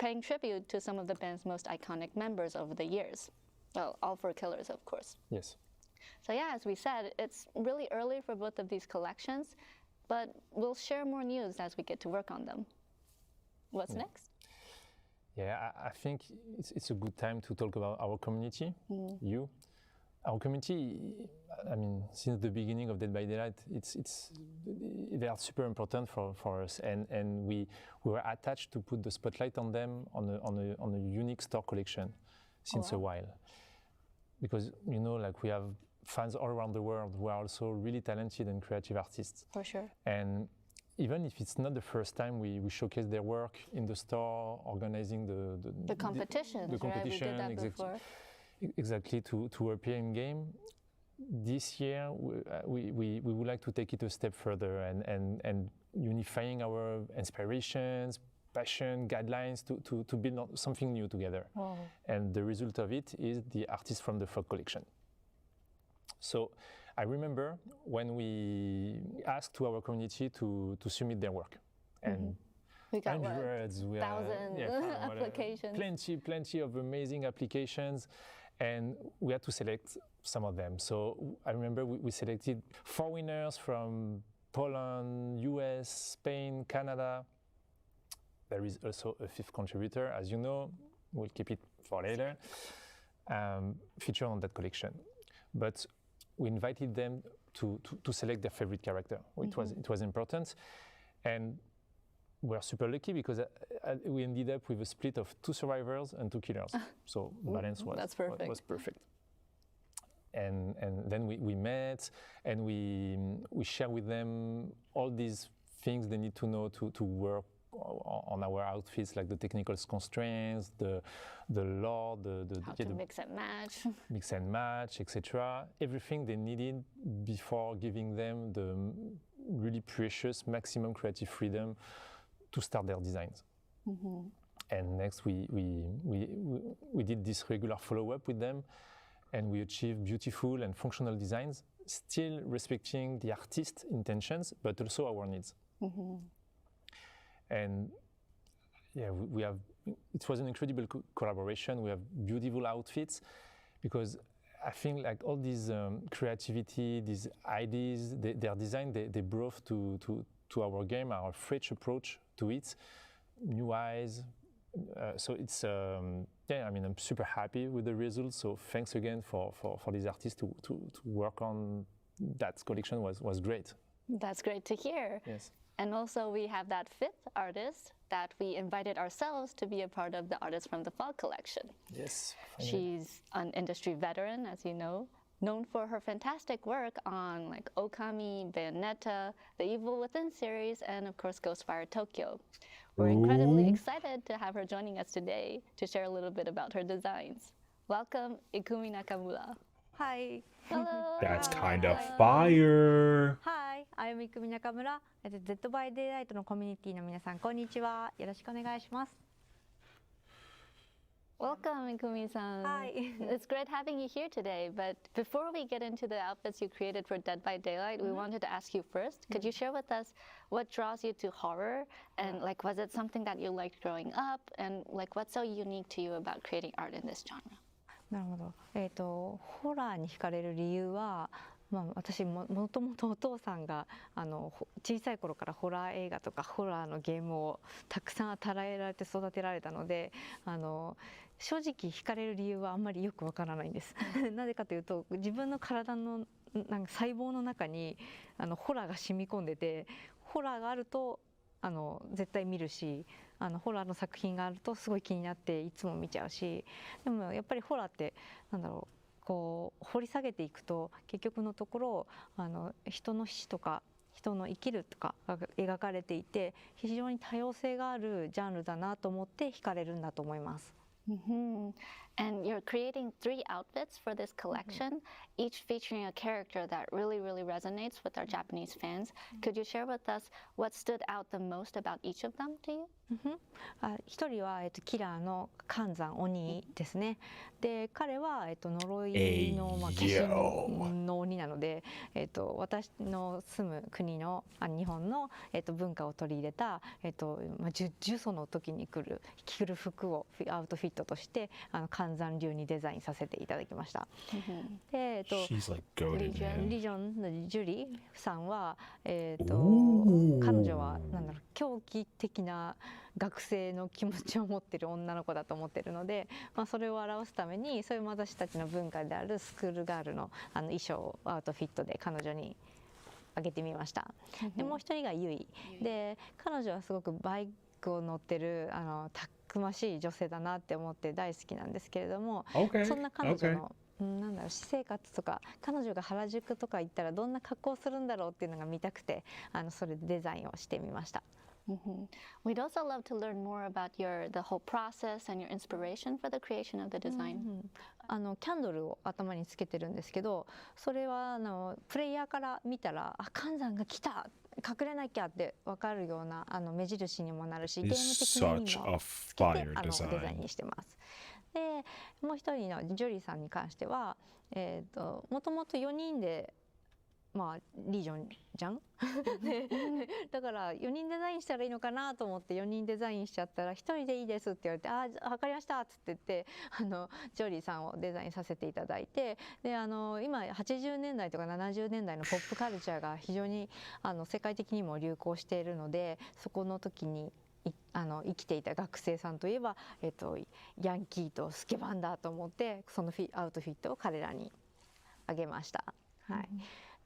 paying tribute to some of the band's most iconic members over the years. Well, all four killers, of course. Yes. So yeah, as we said, it's really early for both of these collections, but we'll share more news as we get to work on them. What's next? Yeah, I think it's a good time to talk about our community, you. Our community, I mean, since the beginning of Dead by Daylight, they are super important for us, and we were attached to put the spotlight on them on a unique store collection since a while, because like we have fans all around the world who are also really talented and creative artists. For sure. And even if it's not the first time we showcase their work in the store, organizing the competitions, the competition, right? We did that before. Exactly, to appear in game. This year, we would like to take it a step further and unifying our inspirations, passion, guidelines to build something new together. Wow. And the result of it is the artists from the Fog collection. So I remember when we asked to our community to submit their work, and we got hundreds, thousands applications. Plenty of amazing applications, and we had to select some of them. So I remember we selected 4 winners from Poland, US, Spain, Canada. There is also a 5th contributor, as you know. We'll keep it for later. Featured on that collection, but we invited them to select their favorite character. It was important, and we're super lucky because we ended up with a split of 2 survivors and 2 killers. So balance was perfect. And then we met and we share with them all these things they need to know to work on our outfits, like the technical constraints, the lore, how to mix and match, etc. Everything they needed before giving them the really precious maximum creative freedom to start their designs. And next, we did this regular follow-up with them, and we achieved beautiful and functional designs, still respecting the artist's intentions, but also our needs. And yeah, it was an incredible collaboration. We have beautiful outfits, because I think like all these creativity, these ideas, their design, they brought to our game, our fresh approach to it, new eyes. So it's, yeah, I mean, I'm super happy with the results. So thanks again for these artists to work on that collection was great. That's great to hear. Yes. And also we have that 5th artist that we invited ourselves to be a part of the Artists from the Fog collection. Yes. She's an industry veteran, as you know, known for her fantastic work on like Okami, Bayonetta, the Evil Within series, and of course Ghostfire Tokyo. We're incredibly excited to have her joining us today to share a little bit about her designs. Welcome, Ikumi Nakamura. Hi. Hello. That's kind of fire. Hi, I'm Ikumi Nakamura. Dead by Daylight のコミュニティの皆さん、こんにちは。よろしくお願いします。Welcome, Ikumi-san. Hi. It's great having you here today. But before we get into the outfits you created for Dead by Daylight, we wanted to ask you first, could you share with us what draws you to horror? And like, was it something that you liked growing up? And like, what's so unique to you about creating art in this genre? なるほど。ホラーに惹かれる理由は、私もともとお父さんが小さい頃からホラー映画とかホラーのゲームをたくさん与えられて育てられたので、正直惹かれる理由はあんまりよくわからないんです。なぜかというと、自分の体のなんか細胞の中にホラーが染み込んでて、ホラーがあると絶対見るし、ホラーの作品があるとすごい気になっていつも見ちゃうし、でもやっぱりホラーってなんだろう、こう掘り下げていくと結局のところ人の死とか人の生きるとかが描かれていて、非常に多様性があるジャンルだなと思って惹かれるんだと思います。And you're creating 3 outfits for this collection, each featuring a character that really, really resonates with our Japanese fans. Could you share with us what stood out the most about each of them to you? 一人は、キラーの寒山鬼ですね。で彼は、呪いの、化身の鬼なので、私の住む国の日本の、文化を取り入れた、呪詛の時に着る服をアウトフィットとして寒山流にデザインさせていただきました。で、Like リジョンのジュリーさんは、彼女は狂気的な学生の気持ちを持っている女の子だと思っているので、それを表すためにそういう私たちの文化であるスクールガールの衣装をアウトフィットで彼女にあげてみました。でもう一人がユイで、彼女はすごくバイクを乗ってるたくましい女性だなって思って大好きなんですけれども、そんな彼女の私生活とか彼女が原宿とか行ったらどんな格好をするんだろうっていうのが見たくて、それでデザインをしてみました。We'd also love to learn more about the whole process and your inspiration for the creation of the design. キャンドルを頭につけてるんですけど、それはプレイヤーから見たら寒山が来た、隠れなきゃって分かるような目印にもなるし、ゲーム的にもつけてデザインにしてます。でもう一人のジョリーさんに関しては、もともと4人でリージョンじゃんだから4人デザインしたらいいのかなと思って4人デザインしちゃったら1人でいいですって言われて、分かりましたっつって言ってジョリーさんをデザインさせていただいて、で今80年代とか70年代のポップカルチャーが非常に世界的にも流行しているので、そこの時に生きていた学生さんといえば、ヤンキーとスケバンだと思ってそのアウトフィットを彼らにあげました。はい。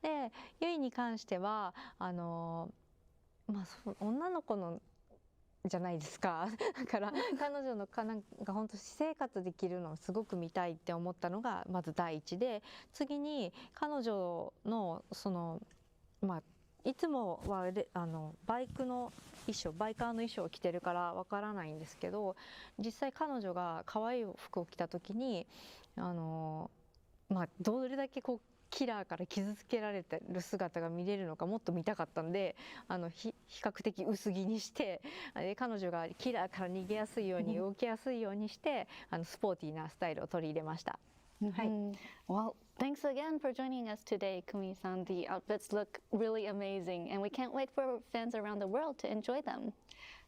でユイに関しては女の子のじゃないですかだから彼女のなんか本当私生活できるのをすごく見たいって思ったのがまず第一で、次に彼女のいつもはバイカーの衣装を着てるからわからないんですけど、実際彼女が可愛い服を着た時にどれだけキラーから傷つけられてる姿が見れるのかもっと見たかったんで、比較的薄着にして彼女がキラーから逃げやすいように動きやすいようにしてスポーティーなスタイルを取り入れました。はい。Well, thanks again for joining us today, Kumi-san. The outfits look really amazing, and we can't wait for fans around the world to enjoy them.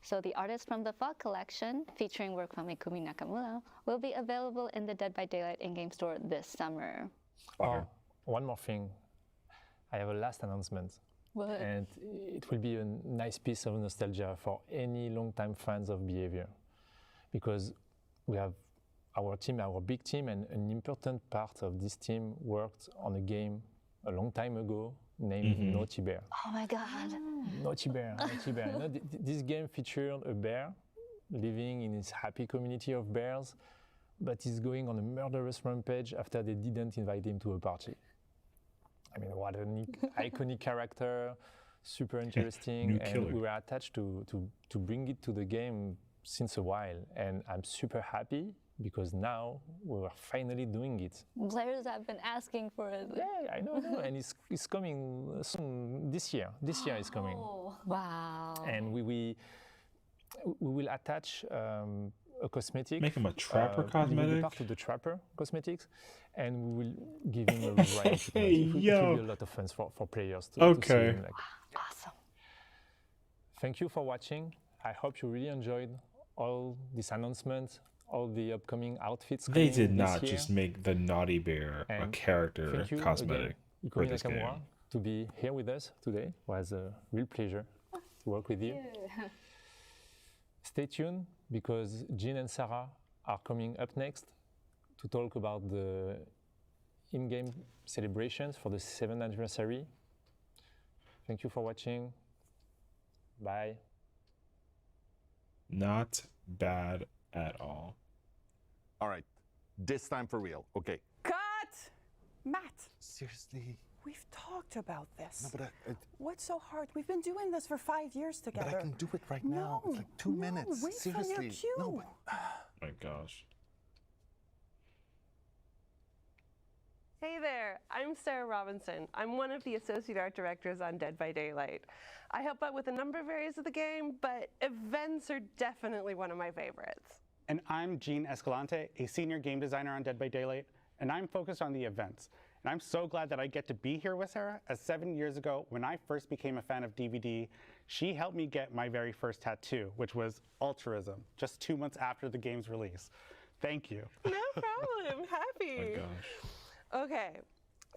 So the Artists from the Fog collection, featuring work from Ikumi Nakamura, will be available in the Dead by Daylight in-game store this summer. One more thing, I have a last announcement. What? And it will be a nice piece of nostalgia for any long-time fans of Behavior, because we have our team, our big team, and an important part of this team worked on a game a long time ago named Naughty Bear. Oh my God! Naughty Bear, Naughty Bear. You know, this game featured a bear living in his happy community of bears, but he's going on a murderous rampage after they didn't invite him to a party. I mean, what an iconic character, super interesting, and we were attached to bring it to the game since a while, and I'm super happy because now we're finally doing it. Players have been asking for it. Yeah, I know, and it's coming soon. This year is coming. Wow! And we will attach a cosmetic. Make him a trapper cosmetic? He will be part of the trapper cosmetics, and we will give him a variety. It will be a lot of fun for players to see him. Awesome. Thank you for watching. I hope you really enjoyed all these announcements, all the upcoming outfits. They did not just make the Naughty Bear a character cosmetic for this game. To be here with us today. It was a real pleasure to work with you. Stay tuned, because Jean and Sarah are coming up next to talk about the in-game celebrations for the 7th anniversary. Thank you for watching. Bye. Not bad at all. All right, this time for real. Okay. Cut! Matt. Seriously? We've talked about this. No, but what's so hard? We've been doing this for 5 years together. But I can do it right now. It's like 2 minutes. Wait Seriously. for your cue. No, but... My gosh. Hey there, I'm Sarah Robinson. I'm one of the associate art directors on Dead by Daylight. I help out with a number of areas of the game, but events are definitely one of my favorites. And I'm Gene Escalante, a senior game designer on Dead by Daylight, and I'm focused on the events. And I'm so glad that I get to be here with Sarah, as 7 years ago, when I first became a fan of DVD, she helped me get my very first tattoo, which was altruism, just 2 months after the game's release. Thank you. No problem, happy. Oh my gosh. Okay,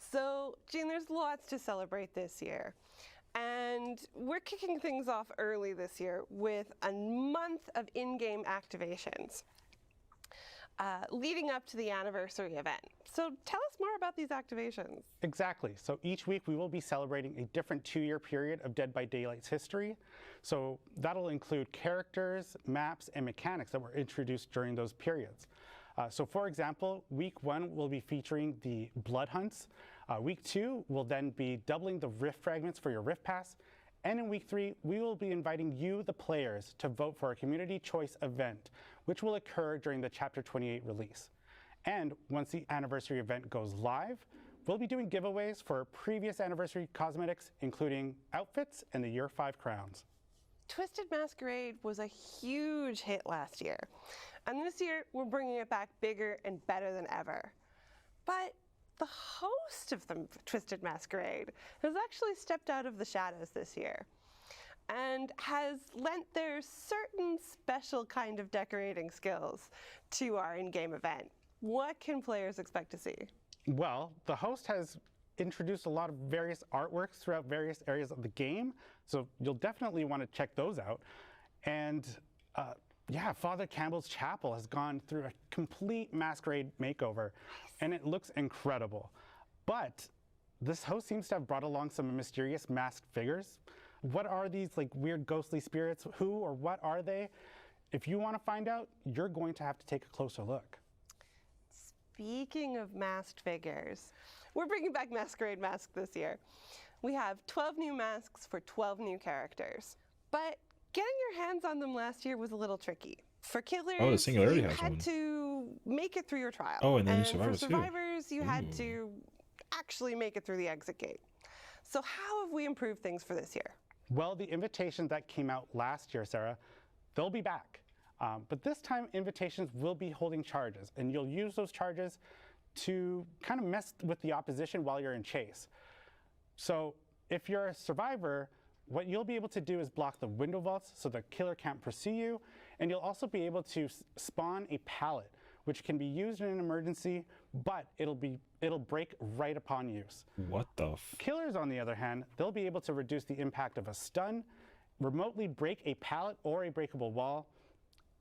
so Gene, there's lots to celebrate this year. And we're kicking things off early this year with a month of in-game activations leading up to the anniversary event. So tell us more about these activations. Exactly. So each week we will be celebrating a different 2-year period of Dead by Daylight's history. So that'll include characters, maps, and mechanics that were introduced during those periods. So for example, week 1 will be featuring the Blood Hunts. Week 2 will then be doubling the Rift fragments for your Rift Pass. And in week 3, we will be inviting you, the players, to vote for a community choice event, which will occur during the Chapter 28 release. And once the anniversary event goes live, we'll be doing giveaways for previous anniversary cosmetics, including outfits and the Year 5 crowns. Twisted Masquerade was a huge hit last year. And this year, we're bringing it back bigger and better than ever. But the host of the Twisted Masquerade has actually stepped out of the shadows this year and has lent their certain special kind of decorating skills to our in-game event. What can players expect to see? Well, the host has introduced a lot of various artworks throughout various areas of the game, so you'll definitely want to check those out. And yeah, Father Campbell's Chapel has gone through a complete masquerade makeover, and it looks incredible. But this host seems to have brought along some mysterious masked figures. What are these like weird ghostly spirits? Who or what are they? If you want to find out, you're going to have to take a closer look. Speaking of masked figures, we're bringing back Masquerade Mask this year. We have 12 new masks for 12 new characters. But getting your hands on them last year was a little tricky. For killers, Oh, the Singularity you has had one. to make it through your trial. Oh, and then you for survivors too. survivors, you had Ooh. to actually make it through the exit gate. So how have we improved things for this year? Well, the invitations that came out last year, Sarah, they'll be back. But this time, invitations will be holding charges, and you'll use those charges to kind of mess with the opposition while you're in chase. So if you're a survivor, what you'll be able to do is block the window vaults so the killer can't pursue you, and you'll also be able to spawn a pallet, which can be used in an emergency, but it'll break right upon use. What the Killers, on the other hand, they'll be able to reduce the impact of a stun, remotely break a pallet or a breakable wall,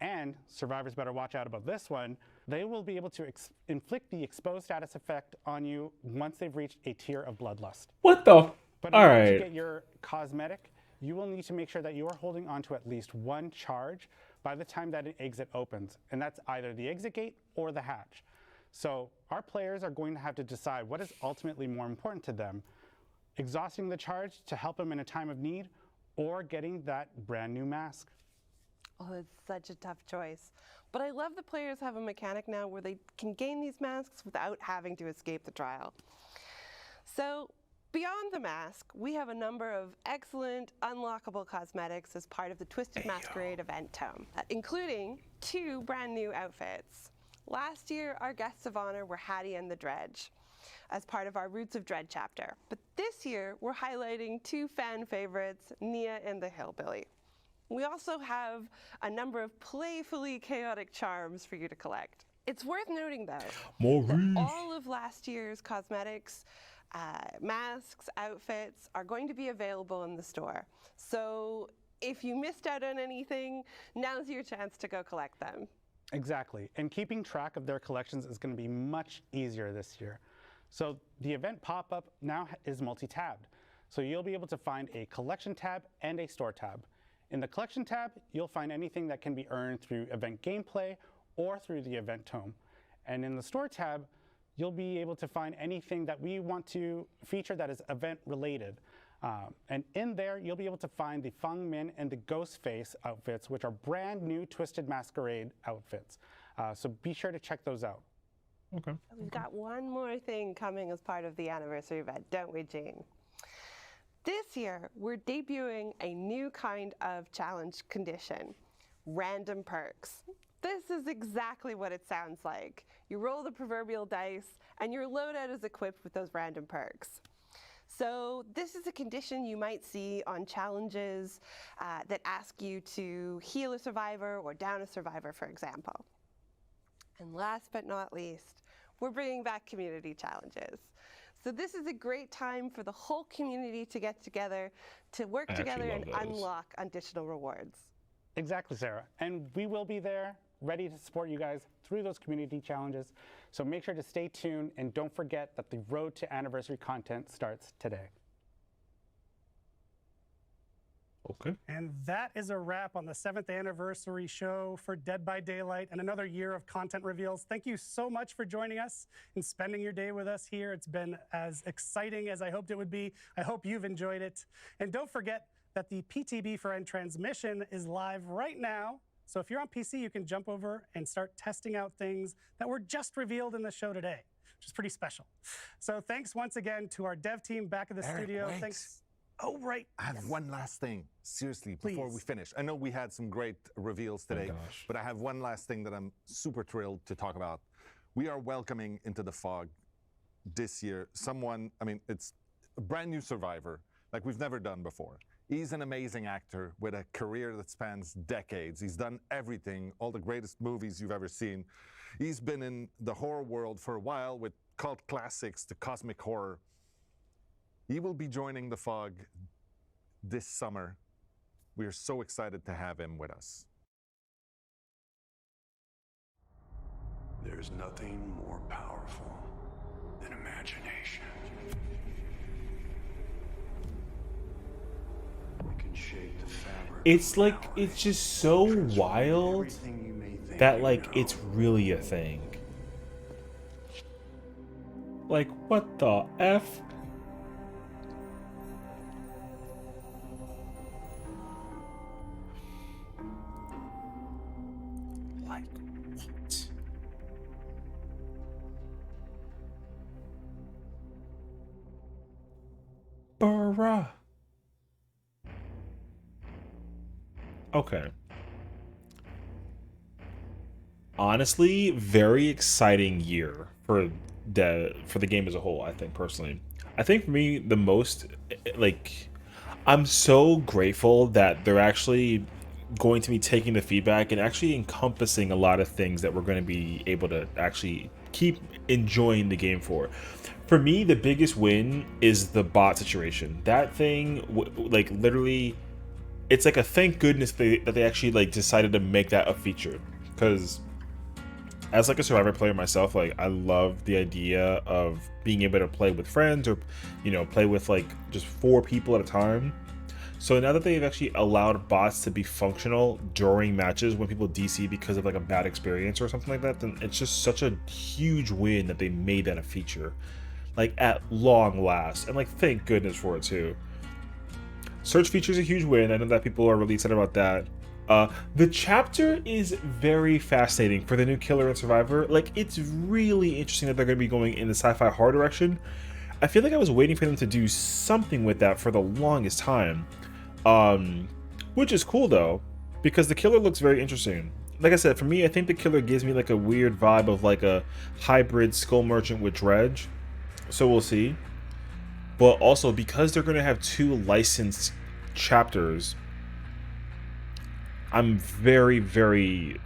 and survivors better watch out about this one, they will be able to inflict the exposed status effect on you once they've reached a tier of bloodlust. What the? But in All order to right. get your cosmetic, you will need to make sure that you are holding on to at least one charge by the time that an exit opens, and that's either the exit gate or the hatch. So our players are going to have to decide what is ultimately more important to them, exhausting the charge to help them in a time of need, or getting that brand new mask. Oh, it's such a tough choice. But I love the players have a mechanic now where they can gain these masks without having to escape the trial. So beyond the mask, we have a number of excellent unlockable cosmetics as part of the Twisted Masquerade event tome, including 2 brand new outfits. Last year, our guests of honor were Hattie and the Dredge as part of our Roots of Dread chapter. But this year, we're highlighting 2 fan favorites, Nia and the Hillbilly. We also have a number of playfully chaotic charms for you to collect. It's worth noting, though, that all of last year's cosmetics, masks, outfits are going to be available in the store. So if you missed out on anything, now's your chance to go collect them. Exactly, and keeping track of their collections is going to be much easier this year. So the event pop-up now is multi-tabbed. So you'll be able to find a collection tab and a store tab. In the collection tab, you'll find anything that can be earned through event gameplay or through the event tome. And in the store tab, you'll be able to find anything that we want to feature that is event related. And in there, you'll be able to find the Feng Min and the Ghostface outfits, which are brand new Twisted Masquerade outfits. So be sure to check those out. Okay. We've got one more thing coming as part of the anniversary event, don't we, Gene? This year, we're debuting a new kind of challenge condition, random perks. This is exactly what it sounds like. You roll the proverbial dice, and your loadout is equipped with those random perks. So this is a condition you might see on challenges that ask you to heal a survivor or down a survivor, for example. And last but not least, we're bringing back community challenges. So this is a great time for the whole community to get together, to work together and unlock additional rewards. Exactly, Sarah. And we will be there, ready to support you guys through those community challenges. So make sure to stay tuned and don't forget that the road to anniversary content starts today. Okay. And that is a wrap on the 7th anniversary show for Dead by Daylight and another year of content reveals. Thank you so much for joining us and spending your day with us here. It's been as exciting as I hoped it would be. I hope you've enjoyed it. And don't forget that the PTB for End transmission is live right now. So if you're on PC, you can jump over and start testing out things that were just revealed in the show today, which is pretty special. So thanks once again to our dev team back at the studio. Wait. Thanks. Oh, right. I have one last thing, seriously, before we finish. I know we had some great reveals today, but I have one last thing that I'm super thrilled to talk about. We are welcoming into the fog this year someone, I mean, it's a brand new survivor, like we've never done before. He's an amazing actor with a career that spans decades. He's done everything, all the greatest movies you've ever seen. He's been in the horror world for a while with cult classics to cosmic horror. He will be joining the fog this summer. We are so excited to have him with us. There's nothing more powerful than imagination. We can shape the fabric. It's like, it's just so wild that like it's really a thing. Like, what the F? Like, what? Bruh. Okay. Honestly, very exciting year for the game as a whole, I think, personally. I think for me, the most, like, I'm so grateful that they're actually going to be taking the feedback and actually encompassing a lot of things that we're going to be able to actually keep enjoying the game for. For me, the biggest win is the bot situation. That thing, like, literally, it's like a thank goodness that they actually like decided to make that a feature, because as like a Survivor player myself, like I love the idea of being able to play with friends or, you know, play with like just 4 people at a time. So now that they've actually allowed bots to be functional during matches when people DC because of like a bad experience or something like that, then it's just such a huge win that they made that a feature, like at long last, and like thank goodness for it too. Search feature is a huge win. I know that people are really excited about that. The chapter is very fascinating for the new Killer and Survivor. Like, it's really interesting that they're going to be going in the sci-fi horror direction. I feel like I was waiting for them to do something with that for the longest time. Which is cool, though, because the Killer looks very interesting. Like I said, for me, I think the Killer gives me like a weird vibe of like a hybrid Skull Merchant with Dredge. So we'll see. But also, because they're going to have 2 licensed chapters, I'm very, very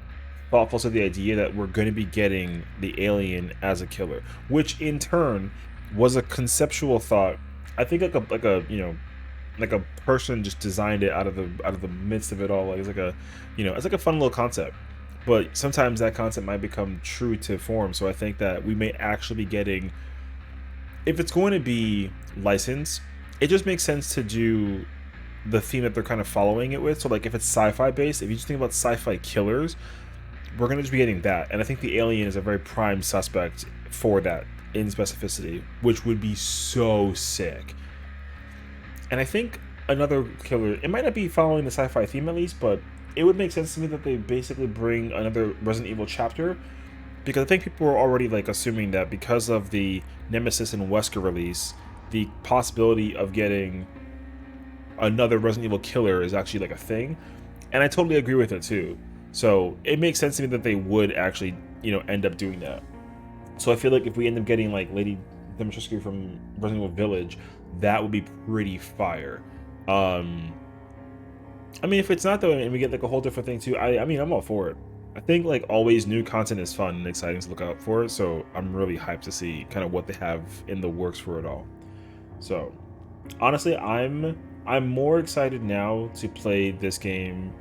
thoughtful to the idea that we're going to be getting the alien as a killer, which in turn was a conceptual thought. I think like a you know, like a person just designed it out of the midst of it all. Like it's like a, you know, it's like a fun little concept. But sometimes that concept might become true to form. So I think that we may actually be getting, if it's going to be licensed, it just makes sense to do the theme that they're kind of following it with. So like if it's sci-fi based, if you just think about sci-fi killers, we're going to just be getting that. And I think the alien is a very prime suspect for that in specificity, which would be so sick. And I think another killer, it might not be following the sci-fi theme at least, but it would make sense to me that they basically bring another Resident Evil chapter because I think people were already like assuming that because of the Nemesis and Wesker release, the possibility of getting another Resident Evil killer is actually like a thing, and I totally agree with it too. So it makes sense to me that they would actually, end up doing that. So I feel like if we end up getting like Lady Dimitrescu from Resident Evil Village, that would be pretty fire. I mean, if it's not though, and we get like a whole different thing too, I mean, I'm all for it. I think like always new content is fun and exciting to look out for, so I'm really hyped to see kind of what they have in the works for it all. So honestly, I'm more excited now to play this game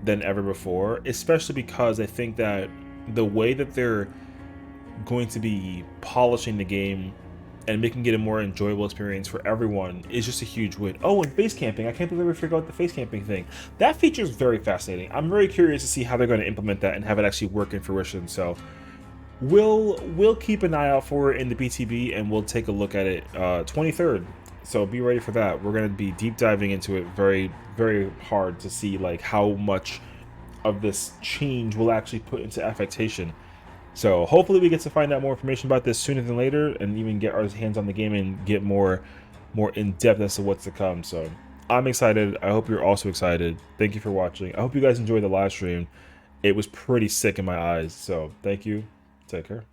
than ever before, especially because I think that the way that they're going to be polishing the game and making it a more enjoyable experience for everyone is just a huge win. Oh, and face camping. I can't believe we forgot the face camping thing. That feature is very fascinating. I'm very curious to see how they're going to implement that and have it actually work in fruition. So we'll keep an eye out for it in the BTB, and we'll take a look at it 23rd. So be ready for that. We're going to be deep diving into it very, very hard to see like how much of this change will actually put into affectation. So hopefully we get to find out more information about this sooner than later, and even get our hands on the game and get more in depth as to what's to come. So I'm excited. I hope you're also excited. Thank you for watching. I hope you guys enjoyed the live stream. It was pretty sick in my eyes. So thank you. Take care.